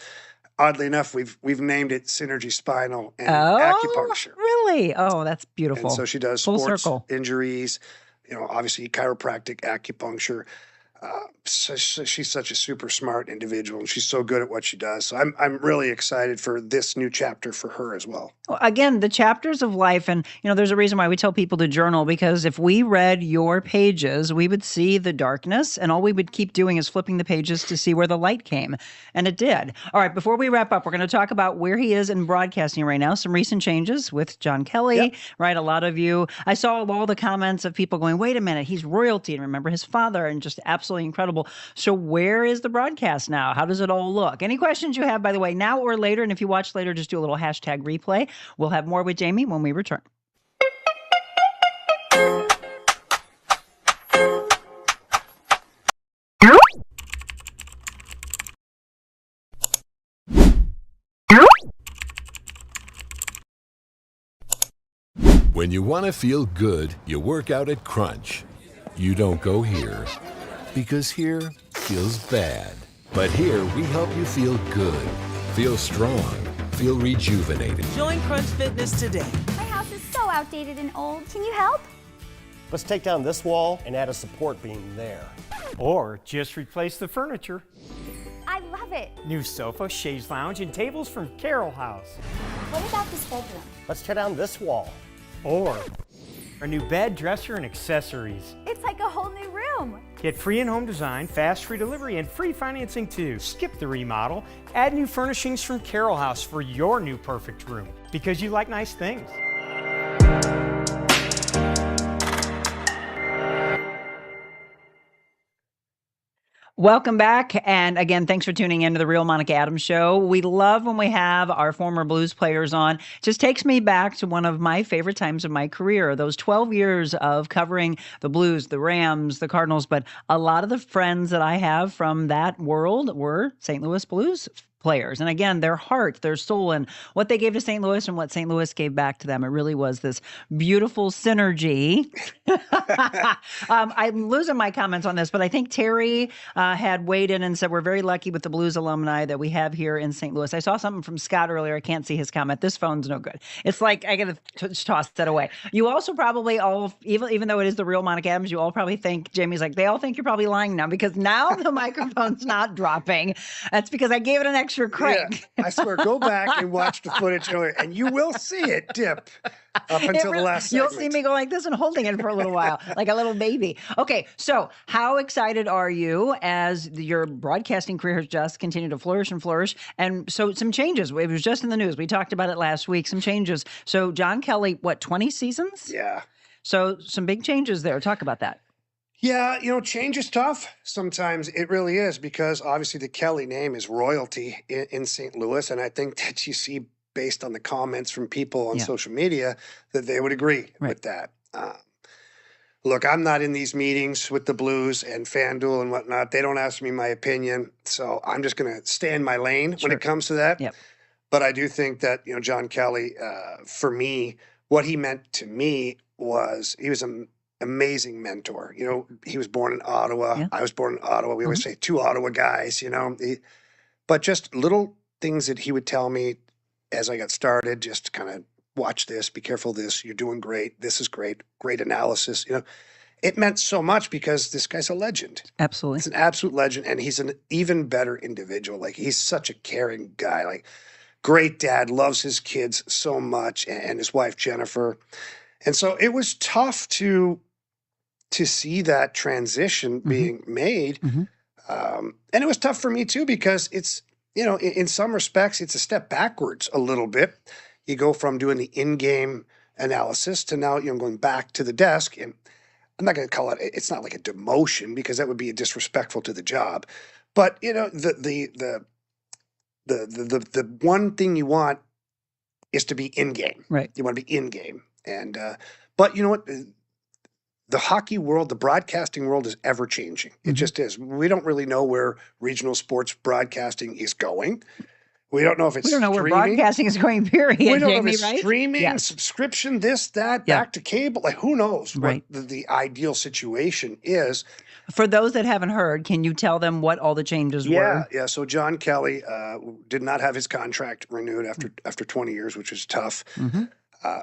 Speaker 5: Oddly enough, we've named it Synergy Spinal and Acupuncture.
Speaker 1: Really? Oh, that's beautiful.
Speaker 5: And so she does
Speaker 1: Full
Speaker 5: sports
Speaker 1: circle.
Speaker 5: injuries, obviously chiropractic, acupuncture. So she's such a super smart individual, and she's so good at what she does. So I'm really excited for this new chapter for her as well.
Speaker 1: Well, again, the chapters of life, and there's a reason why we tell people to journal, because if we read your pages, we would see the darkness, and all we would keep doing is flipping the pages to see where the light came, and it did. All right, before we wrap up, we're going to talk about where he is in broadcasting right now. Some recent changes with John Kelly, right? A lot of you, I saw all the comments of people going, "Wait a minute, he's royalty," and remember his father, and just absolutely incredible. So where is the broadcast now? How does it all look? Any questions you have, by the way, now or later, and if you watch later, just do a little hashtag replay. We'll have more with Jamie when we return.
Speaker 9: When you want to feel good, you work out at Crunch. You don't go here, because here feels bad. But here we help you feel good. feel strong, feel rejuvenated.
Speaker 10: Join Crunch Fitness today.
Speaker 14: My house is so outdated and old. Can you help?
Speaker 7: Let's take down this wall and add a support beam there.
Speaker 8: Or just replace the furniture.
Speaker 14: I love it.
Speaker 8: New sofa, chaise lounge, and tables from Carroll House.
Speaker 14: What about this bedroom?
Speaker 7: Let's tear down this wall.
Speaker 8: Or a new bed, dresser, and accessories.
Speaker 14: It's like a whole new room.
Speaker 8: Get free in-home design, fast free delivery, and free financing too. Skip the remodel. Add new furnishings from Carroll House for your new perfect room. Because you like nice things.
Speaker 1: Welcome back. And again, thanks for tuning in to the Real Monica Adams Show. We love when we have our former blues players on. Just takes me back to one of my favorite times of my career, those 12 years of covering the Blues, the Rams, the Cardinals. But a lot of the friends that I have from that world were St. Louis Blues players. And again, their heart, their soul, and what they gave to St. Louis and what St. Louis gave back to them. It really was this beautiful synergy. I'm losing my comments on this, but I think Terry had weighed in and said, we're very lucky with the Blues alumni that we have here in St. Louis. I saw something from Scott earlier. I can't see his comment. This phone's no good. It's like, I got to toss that away. You also probably all, even though it is the Real Monica Adams, you all probably think, Jamie's like, they all think you're probably lying now because now the microphone's not dropping. That's because I gave it an extra crank.
Speaker 5: Yeah, I swear, go back and watch the footage earlier, and you will see it dip up until the last segment.
Speaker 1: You'll see me go like this and holding it for a little while, like a little baby. Okay, so how excited are you as your broadcasting career has just continued to flourish and flourish? And so some changes. It was just in the news. We talked about it last week, some changes. So John Kelly, 20 seasons?
Speaker 5: Yeah.
Speaker 1: So some big changes there. Talk about that.
Speaker 5: Yeah, change is tough. Sometimes it really is because obviously the Kelly name is royalty in St. Louis. And I think that you see based on the comments from people on social media that they would agree with that. Look, I'm not in these meetings with the Blues and FanDuel and whatnot. They don't ask me my opinion. So I'm just going to stay in my lane when it comes to that.
Speaker 1: Yep.
Speaker 5: But I do think that, John Kelly, for me, what he meant to me was he was an amazing mentor. He was born in Ottawa. I was born in Ottawa. We always say two Ottawa guys, but just little things that he would tell me as I got started, just kind of watch this, be careful of this, you're doing great, this is great, great analysis. It meant so much because this guy's a legend.
Speaker 1: Absolutely.
Speaker 5: It's an absolute legend, and he's an even better individual. Like, he's such a caring guy, like great dad, loves his kids so much, and his wife, Jennifer. And so it was tough to see that transition being made. And it was tough for me too, because it's, in some respects, it's a step backwards a little bit. You go from doing the in-game analysis to now, going back to the desk. And I'm not going to call it, it's not like a demotion because that would be disrespectful to the job. But, the one thing you want is to be in-game.
Speaker 1: Right.
Speaker 5: You want to be in-game. And, but you know what? The hockey world, the broadcasting world is ever changing. It just is. We don't really know where regional sports broadcasting is going. We don't know if it's
Speaker 1: We don't know
Speaker 5: streaming.
Speaker 1: where broadcasting is going, period,
Speaker 5: We don't know
Speaker 1: Jamie,
Speaker 5: if it's
Speaker 1: right?
Speaker 5: streaming, subscription, this, that, back to cable. Like, who knows what the ideal situation is.
Speaker 1: For those that haven't heard, can you tell them what all the changes were?
Speaker 5: Yeah. So John Kelly did not have his contract renewed after 20 years, which was tough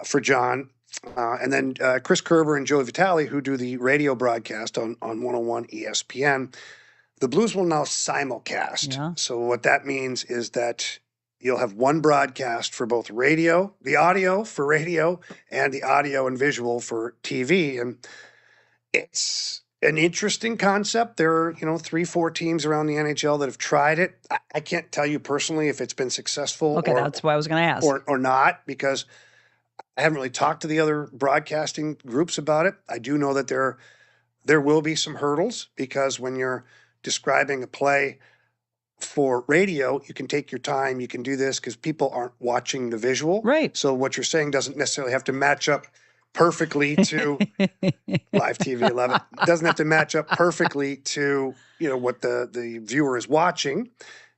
Speaker 5: for John. And then Chris Kerber and Joey Vitale, who do the radio broadcast on 101 ESPN, the Blues will now simulcast.
Speaker 1: Yeah.
Speaker 5: So what that means is that you'll have one broadcast for both radio, the audio for radio, and the audio and visual for TV. And it's an interesting concept. There are, 3-4 teams around the NHL that have tried it. I can't tell you personally if it's been successful.
Speaker 1: Okay, that's what I was going to ask.
Speaker 5: Or not, because I haven't really talked to the other broadcasting groups about it. I do know that there will be some hurdles because when you're describing a play for radio, you can take your time. You can do this because people aren't watching the visual.
Speaker 1: Right.
Speaker 5: So what you're saying doesn't necessarily have to match up perfectly to live TV 11. It doesn't have to match up perfectly to, what the viewer is watching.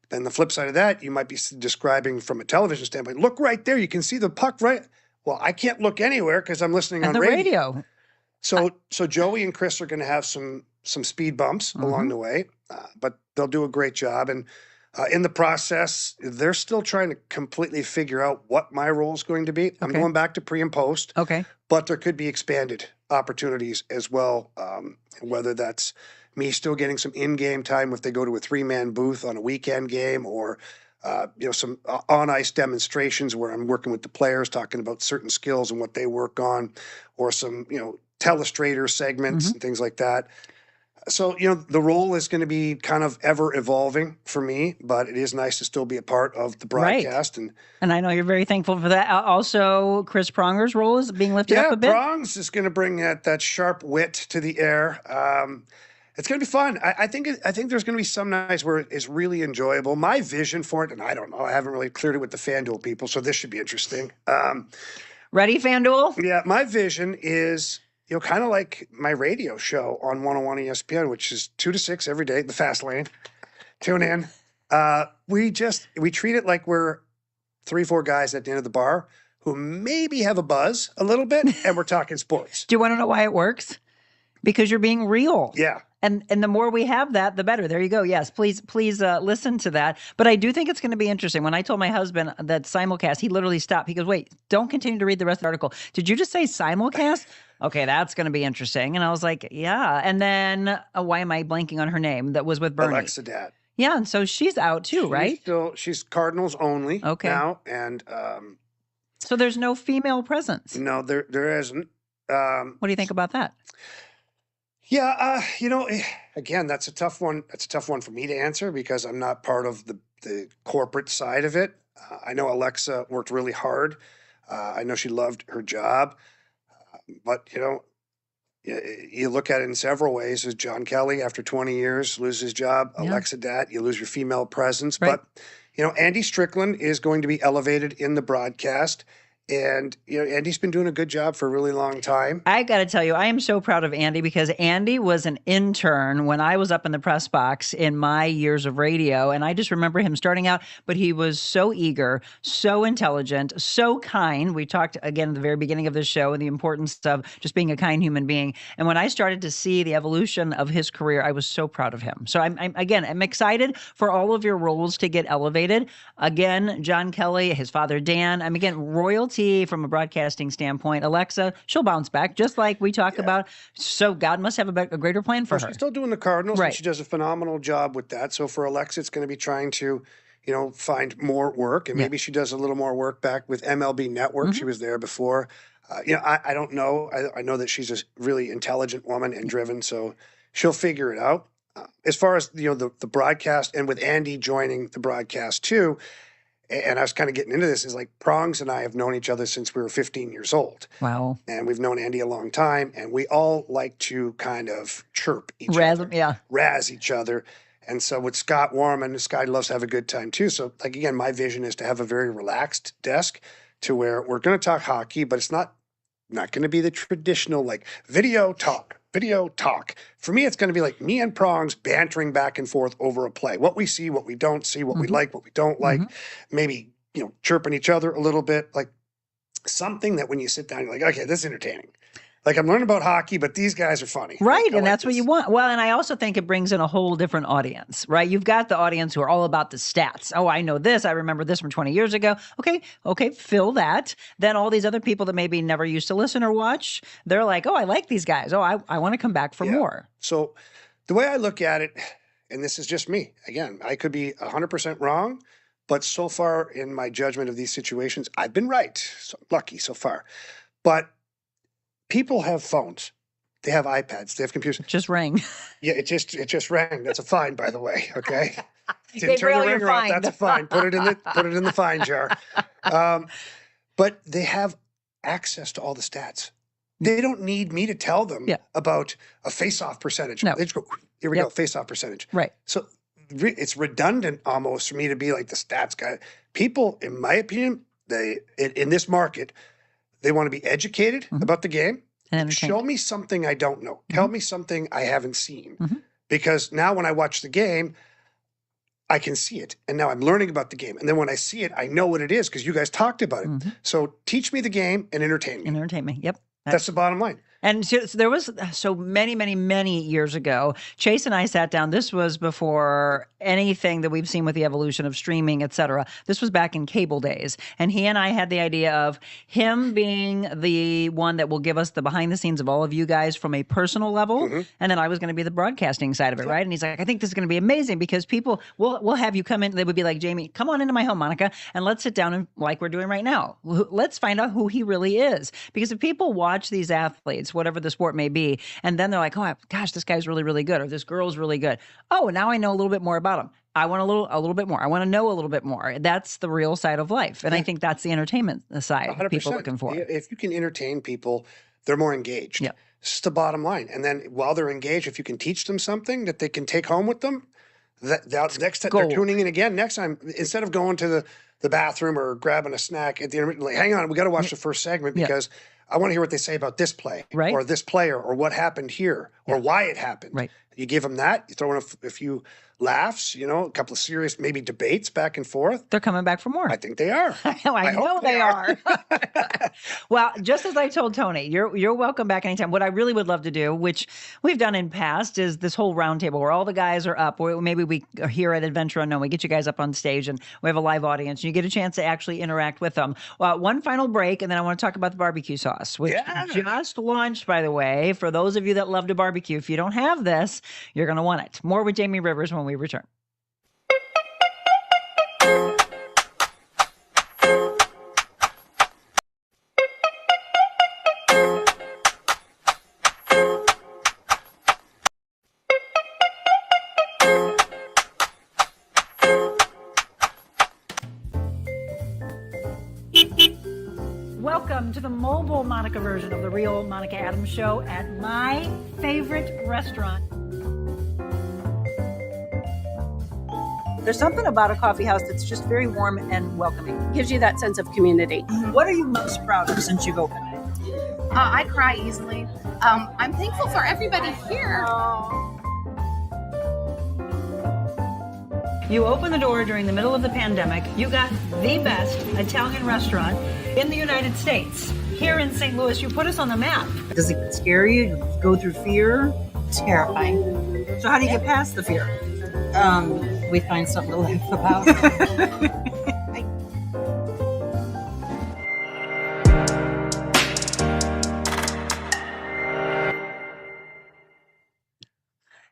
Speaker 5: Then the flip side of that, you might be describing from a television standpoint. Look right there. You can see the puck right. Well, I can't look anywhere because I'm listening on
Speaker 1: the radio.
Speaker 5: So Joey and Chris are going to have some speed bumps along the way, but they'll do a great job. And In the process, they're still trying to completely figure out what my role is going to be. I'm going back to pre and post.
Speaker 1: Okay.
Speaker 5: But there could be expanded opportunities as well, whether that's me still getting some in-game time if they go to a 3-man booth on a weekend game, or some on-ice demonstrations where I'm working with the players, talking about certain skills and what they work on, or some telestrator segments and things like that. So, the role is going to be kind of ever evolving for me, but it is nice to still be a part of the broadcast.
Speaker 1: Right. And I know you're very thankful for that. Also, Chris Pronger's role is being lifted up a bit.
Speaker 5: Yeah, Prongs is going to bring that sharp wit to the air. It's going to be fun. I think there's going to be some nights where it's really enjoyable. My vision for it, and I don't know, I haven't really cleared it with the FanDuel people, so this should be interesting.
Speaker 1: Ready, FanDuel?
Speaker 5: Yeah, my vision is, kind of like my radio show on 101 ESPN, which is 2 to 6 every day, the Fast Lane. Tune in. We treat it like we're 3-4 guys at the end of the bar who maybe have a buzz a little bit, and we're talking sports.
Speaker 1: Do you want to know why it works? Because you're being real.
Speaker 5: Yeah.
Speaker 1: And the more we have that, the better. There you go. Yes, please listen to that. But I do think it's going to be interesting. When I told my husband that simulcast, he literally stopped. He goes, wait, don't continue to read the rest of the article. Did you just say simulcast? Okay, that's going to be interesting. And I was like, yeah. And then why am I blanking on her name? That was with Bernie.
Speaker 5: Alexa Dat.
Speaker 1: Yeah, and so she's out too, right?
Speaker 5: She's Cardinals only now. And
Speaker 1: so there's no female presence.
Speaker 5: No, there isn't.
Speaker 1: What do you think about that?
Speaker 5: Yeah, again, that's a tough one. That's a tough one for me to answer because I'm not part of the corporate side of it. I know Alexa worked really hard. I know she loved her job. But, you look at it in several ways. As John Kelly, after 20 years, loses his job. Yeah. Alexa Dat, you lose your female presence. Right. But, Andy Strickland is going to be elevated in the broadcast. And, Andy's been doing a good job for a really long time.
Speaker 1: I got to tell you, I am so proud of Andy because Andy was an intern when I was up in the press box in my years of radio. And I just remember him starting out, but he was so eager, so intelligent, so kind. We talked again at the very beginning of this show and the importance of just being a kind human being. And when I started to see the evolution of his career, I was so proud of him. So I'm excited for all of your roles to get elevated. Again, John Kelly, his father, Dan, royalty from a broadcasting standpoint. Alexa, she'll bounce back, just like we talk about. So God must have a greater plan for her.
Speaker 5: She's still doing the Cardinals, right. And she does a phenomenal job with that. So for Alexa, it's going to be trying to, find more work. And maybe she does a little more work back with MLB Network. She was there before. I don't know. I know that she's a really intelligent woman and driven, so she'll figure it out. As far as, the broadcast, and with Andy joining the broadcast too, and I was kind of getting into this, is like Prongs and I have known each other since we were 15 years old.
Speaker 1: Wow.
Speaker 5: And we've known Andy a long time, and we all like to kind of chirp each other.
Speaker 1: Yeah.
Speaker 5: Razz each other. And so with Scott Warman, Scott loves to have a good time too. So again, my vision is to have a very relaxed desk to where we're going to talk hockey, but it's not going to be the traditional video talk. For me, it's going to be like me and Prongs bantering back and forth over a play. What we see, what we don't see, what we like, what we don't like. Maybe, chirping each other a little bit. Like something that when you sit down, you're like, okay, this is entertaining. Like I'm learning about hockey, but these guys are funny.
Speaker 1: Right, and that's what you want. Well, and I also think it brings in a whole different audience, right? You've got the audience who are all about the stats. Oh, I know this. I remember this from 20 years ago. Okay, fill that. Then all these other people that maybe never used to listen or watch, they're like, oh, I like these guys. Oh, I want to come back for more.
Speaker 5: So the way I look at it, and this is just me, again, I could be 100% wrong, but so far in my judgment of these situations, I've been right. So I'm lucky so far. But people have phones. They have iPads. They have computers.
Speaker 1: It just rang.
Speaker 5: Yeah, it just rang. That's a fine, by the way. Okay.
Speaker 1: Didn't turn the ringer off.
Speaker 5: That's a fine. Put it in the fine jar. But they have access to all the stats. They don't need me to tell them about a face-off percentage.
Speaker 1: No.
Speaker 5: They just go, here we go, face-off percentage.
Speaker 1: Right.
Speaker 5: So it's redundant almost for me to be like the stats guy. People, in my opinion, in this market, they want to be educated about the game. And show me something I don't know. Tell me something I haven't seen. Because now when I watch the game, I can see it. And now I'm learning about the game. And then when I see it, I know what it is because you guys talked about it. So teach me the game and entertain me.
Speaker 1: Yep.
Speaker 5: That's the bottom line.
Speaker 1: And so there was so many years ago, Chase and I sat down. This was before anything that we've seen with the evolution of streaming, et cetera. This was back in cable days. And he and I had the idea of him being the one that will give us the behind the scenes of all of you guys from a personal level. And then I was going to be the broadcasting side of it, right? And he's like, I think this is going to be amazing because people we'll have you come in. They would be like, Jamie, come on into my home, Monica, and let's sit down and like we're doing right now. Let's find out who he really is. Because if people watch these athletes, whatever the sport may be, and then they're like, oh gosh, this guy's really, really good, or this girl's really good. Oh, now I know a little bit more about them. I want a little bit more. I want to know a little bit more. That's the real side of life. And I think that's the entertainment side
Speaker 5: 100%.
Speaker 1: people looking for.
Speaker 5: If you can entertain people, they're more engaged.
Speaker 1: Yeah.
Speaker 5: It's the bottom line. And then while they're engaged, if you can teach them something that they can take home with them, that's next time they're tuning in again. Next time, instead of going to the bathroom or grabbing a snack at the end, like, hang on, we got to watch the first segment because I want to hear what they say about this play or this player or what happened here or why it happened.
Speaker 1: Right.
Speaker 5: You give them that, you throw in a few laughs, a couple of serious maybe debates back and forth.
Speaker 1: They're coming back for more.
Speaker 5: I think they are.
Speaker 1: I know they are. Well, just as I told Tony, you're welcome back anytime. What I really would love to do, which we've done in past, is this whole roundtable where all the guys are up. Or maybe we are here at Adventure Unknown. We get you guys up on stage and we have a live audience. And you get a chance to actually interact with them. One final break, and then I want to talk about the barbecue sauce, which just launched, by the way. For those of you that love to barbecue, if you don't have this, you're going to want it. More with Jamie Rivers when we return. Welcome to the mobile Monica version of the Real Monica Adams Show at my favorite restaurant. There's something about a coffee house that's just very warm and welcoming.
Speaker 15: Gives you that sense of community.
Speaker 1: What are you most proud of since you've opened it?
Speaker 2: I cry easily. I'm thankful for everybody here.
Speaker 1: You opened the door during the middle of the pandemic. You got the best Italian restaurant in the United States. Here in St. Louis, you put us on the map. Does it scare you? You go through fear?
Speaker 3: Terrifying.
Speaker 1: So how do you get past the fear?
Speaker 3: We find something to laugh about.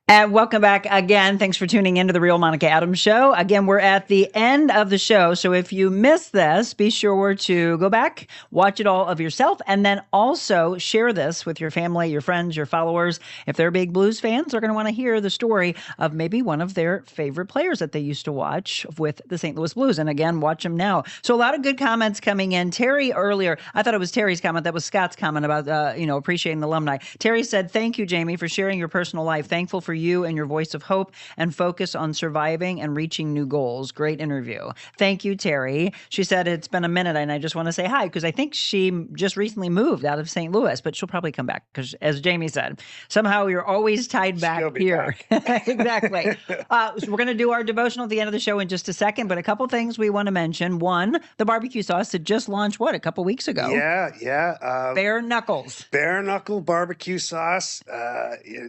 Speaker 1: And welcome back again. Thanks for tuning into the Real Monica Adams Show. Again, we're at the end of the show. So if you missed this, be sure to go back, watch it all of yourself, and then also share this with your family, your friends, your followers. If they're big blues fans, they're going to want to hear the story of maybe one of their favorite players that they used to watch with the St. Louis Blues. And again, watch them now. So a lot of good comments coming in. Terry earlier, I thought it was Terry's comment. That was Scott's comment about, appreciating the alumni. Terry said, thank you, Jamie, for sharing your personal life. Thankful for you and your voice of hope and focus on surviving and reaching new goals. Great interview. Thank you, Terry. She said it's been a minute and I just want to say hi because I think she just recently moved out of St. Louis, but she'll probably come back because, as Jamie said, somehow you're always tied back here. Exactly. So we're going to do our devotional at the end of the show in just a second, but a couple things we want to mention. One, the barbecue sauce that just launched, a couple weeks ago?
Speaker 5: Yeah.
Speaker 1: Bare Knuckles.
Speaker 5: Bare Knuckle barbecue sauce.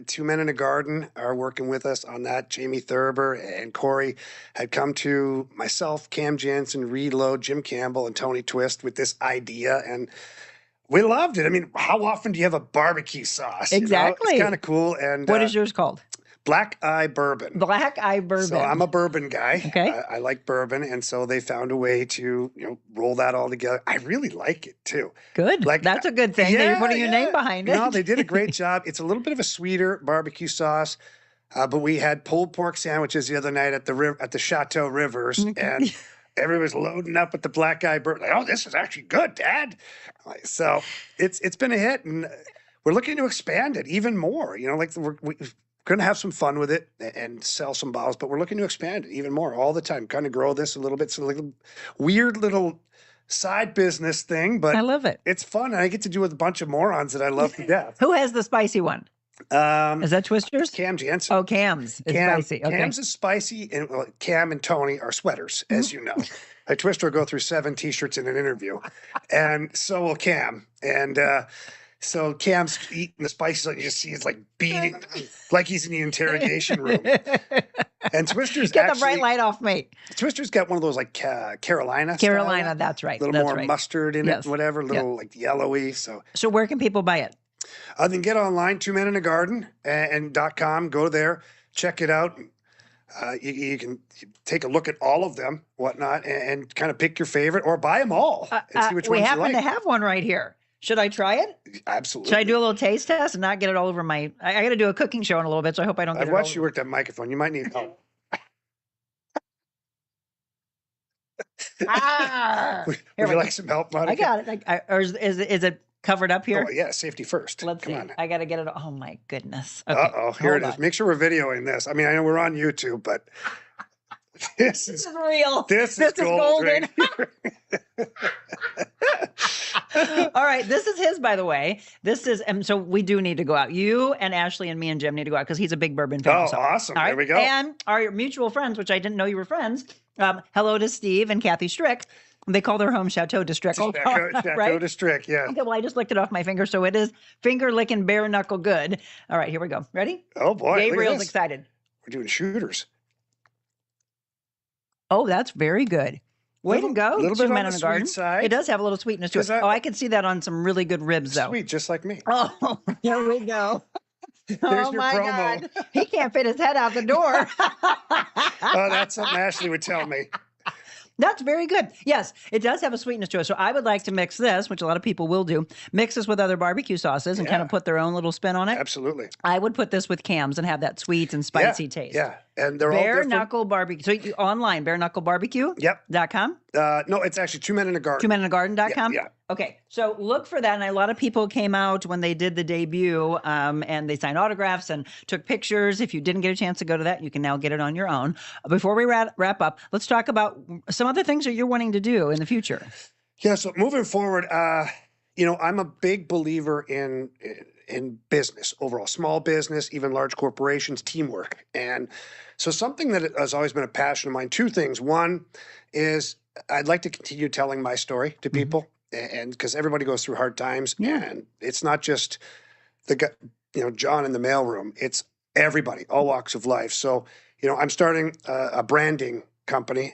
Speaker 5: Two Men in a Garden are working with us on that. Jamie Thurber and Corey had come to myself, Cam Jansen, Reed Lowe, Jim Campbell, and Tony Twist with this idea, and we loved it. I mean, how often do you have a barbecue sauce?
Speaker 1: Exactly.
Speaker 5: It's kind of cool. And
Speaker 1: what is yours called?
Speaker 5: Black Eye Bourbon.
Speaker 1: Black Eye Bourbon.
Speaker 5: So I'm a bourbon guy.
Speaker 1: Okay.
Speaker 5: I like bourbon, and so they found a way to roll that all together. I really like it too.
Speaker 1: Good. That's a good thing. That you're putting your name behind it.
Speaker 5: No, they did a great job. It's a little bit of a sweeter barbecue sauce. But we had pulled pork sandwiches the other night at the Chateau Rivers, and everybody was loading up with the Black Eye Bourbon. Like, oh, this is actually good, Dad. So it's been a hit, and we're looking to expand it even more. We're going to have some fun with it and sell some bottles, but we're looking to expand it even more all the time. Kind of grow this a little bit. So like a weird little side business thing, but
Speaker 1: I love it.
Speaker 5: It's fun, and I get to do it with a bunch of morons that I love to death.
Speaker 1: Who has the spicy one? Is that Twisters?
Speaker 5: Cam Jansen.
Speaker 1: Oh, Cam's is spicy. Okay.
Speaker 5: Cam's is spicy, and Cam and Tony are sweaters, as you know. A Twister will go through 7 T-shirts in an interview, and so will Cam. And So Cam's eating the spices, and you just see he's like beating, like he's in the interrogation room. And Twister's
Speaker 1: Get the
Speaker 5: actually,
Speaker 1: bright light off me.
Speaker 5: Twister's got one of those like Carolina
Speaker 1: Carolina, that's right.
Speaker 5: A little
Speaker 1: that's
Speaker 5: more
Speaker 1: right.
Speaker 5: mustard in
Speaker 1: Yes.
Speaker 5: it, whatever, a little like yellowy. So
Speaker 1: where can people buy it?
Speaker 5: Then get online, 2 Men in a Garden and .com. Go there, check it out. You can take a look at all of them, whatnot, and kind of pick your favorite or buy them all and see which
Speaker 1: we
Speaker 5: ones you
Speaker 1: happen
Speaker 5: like.
Speaker 1: to have one right here. Should I try it?
Speaker 5: Absolutely.
Speaker 1: Should I do a little taste test and not get it all over my... I got to do a cooking show in a little bit, so I hope I don't get
Speaker 5: I've
Speaker 1: it all
Speaker 5: watched you work that microphone. You might need help. Would you like some help, Monica?
Speaker 1: I got it. Or is it covered up here?
Speaker 5: Oh, yeah, safety first.
Speaker 1: Let's
Speaker 5: Come
Speaker 1: see.
Speaker 5: on.
Speaker 1: I got to get it. Oh, my goodness. Okay.
Speaker 5: Uh-oh, here
Speaker 1: hold
Speaker 5: it is.
Speaker 1: on.
Speaker 5: Make sure we're videoing this. I mean, I know we're on YouTube, but this is
Speaker 1: real.
Speaker 5: This is
Speaker 1: golden.
Speaker 5: Right.
Speaker 1: All right, this is his, by the way. This is, and so we do need to go out. You and Ashley and me and Jim need to go out because he's a big bourbon fan.
Speaker 5: Oh,
Speaker 1: so.
Speaker 5: awesome.
Speaker 1: All right.
Speaker 5: There we go.
Speaker 1: And our mutual friends, which I didn't know you were friends. Hello to Steve and Kathy Strick. They call their home Chateau District.
Speaker 5: Chateau District, yeah.
Speaker 1: Okay, well, I just licked it off my finger, so it is finger licking bare knuckle good. All right, here we go. Ready?
Speaker 5: Oh, boy.
Speaker 1: Gabriel's excited.
Speaker 5: We're doing shooters.
Speaker 1: Oh, that's very good. Way to go.
Speaker 5: Little bit
Speaker 1: 2 Men
Speaker 5: on
Speaker 1: in
Speaker 5: the
Speaker 1: a Garden.
Speaker 5: sweet side.
Speaker 1: It does have a little sweetness to it. I can see that on some really good ribs, though.
Speaker 5: Sweet, just like me.
Speaker 1: Oh, here we go.
Speaker 5: There's
Speaker 1: oh
Speaker 5: your
Speaker 1: my
Speaker 5: promo.
Speaker 1: God. He can't fit his head out the door.
Speaker 5: Oh, that's something Ashley would tell me.
Speaker 1: That's very good. Yes, it does have a sweetness to it. So I would like to mix this, which a lot of people will do, mix this with other barbecue sauces and kind of put their own little spin on it.
Speaker 5: Absolutely.
Speaker 1: I would put this with Cam's and have that sweet and spicy taste.
Speaker 5: Yeah, and they're all
Speaker 1: Bare
Speaker 5: different.
Speaker 1: Knuckle Barbecue. So online, bareknucklebarbecue.com?
Speaker 5: No, it's actually 2 Men in a Garden.
Speaker 1: 2meningarden.com?
Speaker 5: Yeah.
Speaker 1: Okay, so look for that. And a lot of people came out when they did the debut and they signed autographs and took pictures. If you didn't get a chance to go to that, you can now get it on your own. Before we wrap up, let's talk about some other things that you're wanting to do in the future.
Speaker 5: Yeah, so moving forward, I'm a big believer in business overall, small business, even large corporations, teamwork. And so something that has always been a passion of mine, two things. One is I'd like to continue telling my story to people. And because everybody goes through hard times, and it's not just the guy, John in the mailroom. It's everybody, all walks of life. So, I'm starting a branding company.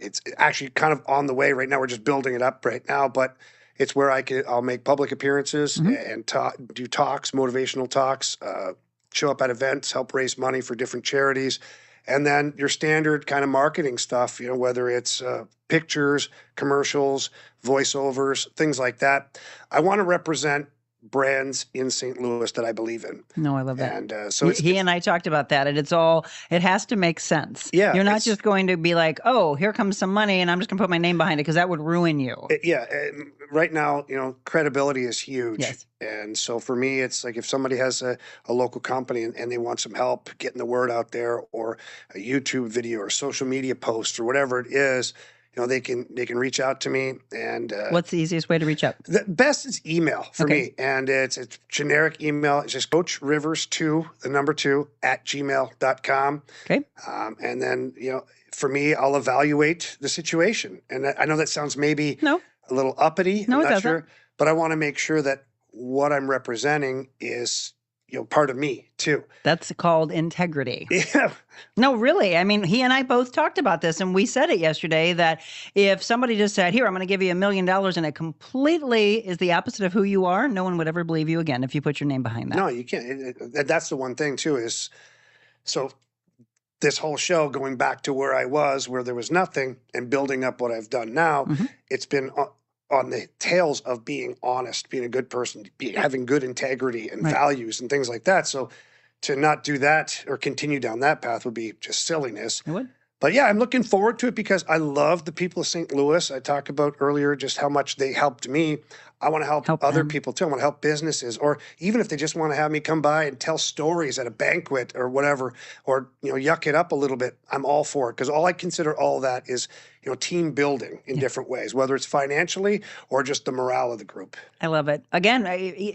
Speaker 5: It's actually kind of on the way right now. We're just building it up right now, but it's where I'll make public appearances and do talks, motivational talks, show up at events, help raise money for different charities. And then your standard kind of marketing stuff, whether it's pictures, commercials, voiceovers, things like that. I want to represent brands in St. Louis that I believe in.
Speaker 1: No, I love that.
Speaker 5: And so
Speaker 1: he and I talked about that, and it has to make sense.
Speaker 5: Yeah,
Speaker 1: You're not just going to be like, oh, here comes some money, and I'm just going to put my name behind it, because that would ruin you.
Speaker 5: And right now, credibility is huge.
Speaker 1: Yes.
Speaker 5: And so for me, it's like if somebody has a local company and they want some help getting the word out there, or a YouTube video or social media post or whatever it is, they can reach out to me. And
Speaker 1: what's the easiest way to reach out?
Speaker 5: The best is email for me. And it's generic email. It's just coachrivers2, the number 2, @gmail.com.
Speaker 1: Okay.
Speaker 5: And then, for me, I'll evaluate the situation. And I know that sounds maybe a little uppity.
Speaker 1: No,
Speaker 5: I'm
Speaker 1: it
Speaker 5: not
Speaker 1: doesn't.
Speaker 5: sure. But I want to make sure that what I'm representing is, part of me too.
Speaker 1: That's called integrity.
Speaker 5: Yeah.
Speaker 1: No, really. I mean, he and I both talked about this, and we said it yesterday that if somebody just said, here, I'm going to give you $1 million, and it completely is the opposite of who you are, no one would ever believe you again if you put your name behind that.
Speaker 5: No, you can't. That's the one thing too is, so this whole show going back to where I was, where there was nothing, and building up what I've done now, it's been on the tails of being honest, being a good person, having good integrity and values and things like that. So to not do that or continue down that path would be just silliness.
Speaker 1: It would.
Speaker 5: But yeah, I'm looking forward to it because I love the people of St. Louis. I talked about earlier just how much they helped me. I want to help other people too. I want to help businesses, or even if they just want to have me come by and tell stories at a banquet or whatever, or yuck it up a little bit. I'm all for it, because all I consider all that is team building in different ways, whether it's financially or just the morale of the group.
Speaker 1: I love it. Again,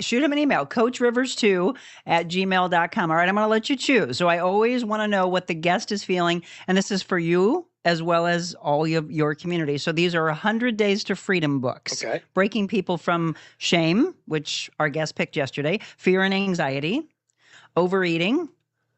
Speaker 1: shoot him an email, coachrivers2 @gmail.com. All right, I'm going to let you choose. So I always want to know what the guest is feeling, and this is for you as well as all of your community. So these are 100 Days to Freedom books.
Speaker 5: Okay.
Speaker 1: Breaking people from shame, which our guest picked yesterday, fear and anxiety, overeating,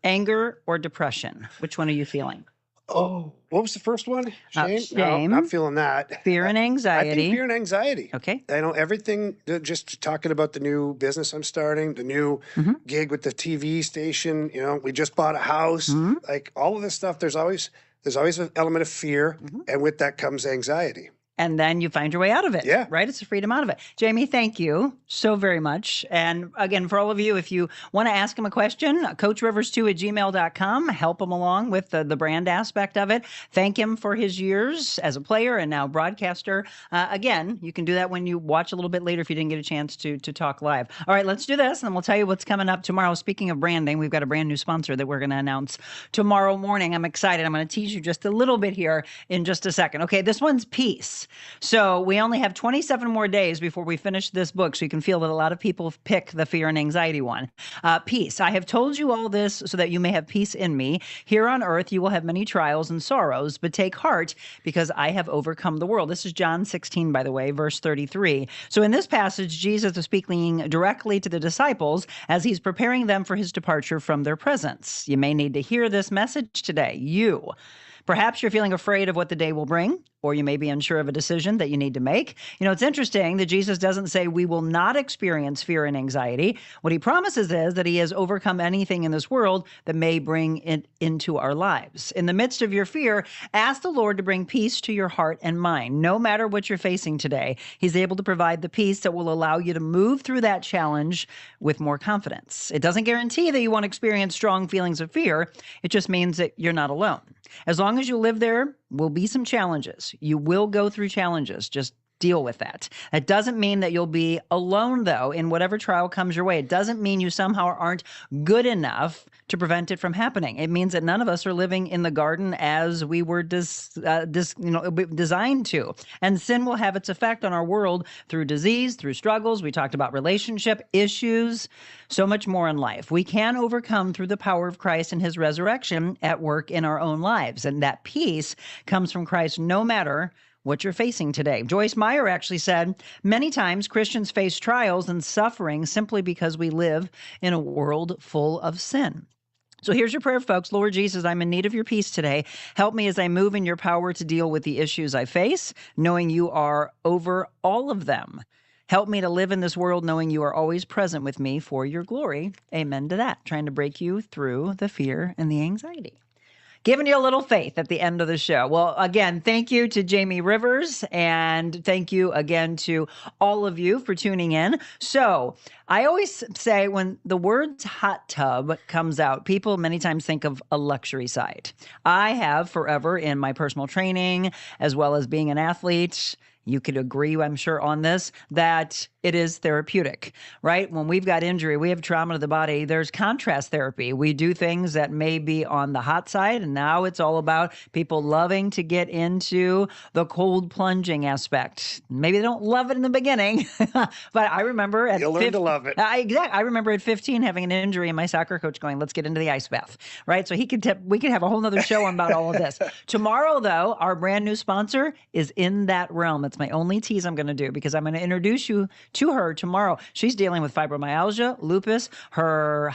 Speaker 1: anger, or depression. Which one are you feeling?
Speaker 5: Oh, what was the first one? Shame?
Speaker 1: Shame.
Speaker 5: No, not feeling that.
Speaker 1: Fear and anxiety.
Speaker 5: I think fear and anxiety.
Speaker 1: Okay.
Speaker 5: I know everything, just talking about the new business I'm starting, the new gig with the TV station, we just bought a house, like all of this stuff, there's always an element of fear, and with that comes anxiety.
Speaker 1: And then you find your way out of it.
Speaker 5: Yeah.
Speaker 1: Right? It's a freedom out of it. Jamie, thank you so very much. And again, for all of you, if you want to ask him a question, coachrivers2@gmail.com. Help him along with the brand aspect of it. Thank him for his years as a player and now broadcaster. Again, you can do that when you watch a little bit later if you didn't get a chance to talk live. All right, let's do this, and we'll tell you what's coming up tomorrow. Speaking of branding, we've got a brand new sponsor that we're going to announce tomorrow morning. I'm excited. I'm going to tease you just a little bit here in just a second. Okay, this one's Peace. So we only have 27 more days before we finish this book, so you can feel that a lot of people pick the fear and anxiety one. Peace. I have told you all this so that you may have peace in me. Here on earth you will have many trials and sorrows, but take heart because I have overcome the world. This is John 16, by the way, verse 33. So in this passage, Jesus is speaking directly to the disciples as he's preparing them for his departure from their presence. You may need to hear this message today. Perhaps you're feeling afraid of what the day will bring, or you may be unsure of a decision that you need to make. It's interesting that Jesus doesn't say we will not experience fear and anxiety. What he promises is that he has overcome anything in this world that may bring it into our lives. In the midst of your fear, ask the Lord to bring peace to your heart and mind. No matter what you're facing today, he's able to provide the peace that will allow you to move through that challenge with more confidence. It doesn't guarantee that you won't experience strong feelings of fear. It just means that you're not alone. As long as you live there will be some challenges. You will go through challenges. Just deal with that. That doesn't mean that you'll be alone, though, in whatever trial comes your way. It doesn't mean you somehow aren't good enough to prevent it from happening. It means that none of us are living in the garden as we were designed to. And sin will have its effect on our world through disease, through struggles. We talked about relationship issues, so much more in life. We can overcome through the power of Christ and his resurrection at work in our own lives. And that peace comes from Christ no matter what you're facing today. Joyce Meyer actually said, many times Christians face trials and suffering simply because we live in a world full of sin. So here's your prayer, folks. Lord Jesus, I'm in need of your peace today. Help me as I move in your power to deal with the issues I face, knowing you are over all of them. Help me to live in this world knowing you are always present with me for your glory. Amen to that. Trying to break you through the fear and the anxiety. Giving you a little faith at the end of the show. Well, again, thank you to Jamie Rivers, and thank you again to all of you for tuning in. So I always say when the words hot tub comes out, people many times think of a luxury side. I have forever in my personal training, as well as being an athlete, you could agree, I'm sure, on this, that it is therapeutic, right? When we've got injury, we have trauma to the body, there's contrast therapy. We do things that may be on the hot side, and now it's all about people loving to get into the cold plunging aspect. Maybe they don't love it in the beginning, but I remember at
Speaker 5: You'll learn to love it.
Speaker 1: I remember at 15 having an injury and my soccer coach going, let's get into the ice bath, right? So we could have a whole nother show about all of this. Tomorrow, though, our brand new sponsor is in that realm. That's my only tease I'm going to do because I'm going to introduce you to her tomorrow. She's dealing with fibromyalgia, lupus. Her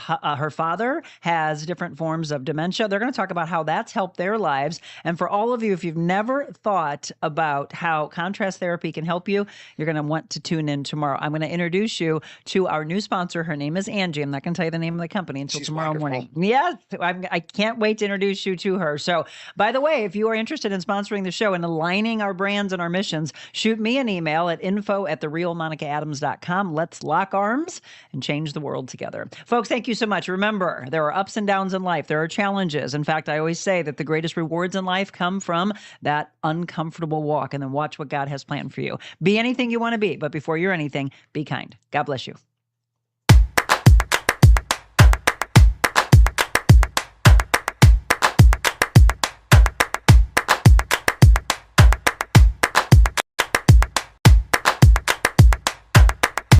Speaker 1: father has different forms of dementia. They're going to talk about how that's helped their lives. And for all of you, if you've never thought about how contrast therapy can help you, you're going to want to tune in tomorrow. I'm going to introduce you to our new sponsor. Her name is Angie. I'm not going to tell you the name of the company until tomorrow morning. Yes, I can't wait to introduce you to her. So, by the way, if you are interested in sponsoring the show and aligning our brands and our missions, shoot me an email at info@therealmonicaadams.com. Let's lock arms and change the world together. Folks, thank you so much. Remember, there are ups and downs in life. There are challenges. In fact, I always say that the greatest rewards in life come from that uncomfortable walk, and then watch what God has planned for you. Be anything you want to be, but before you're anything, be kind. God bless you.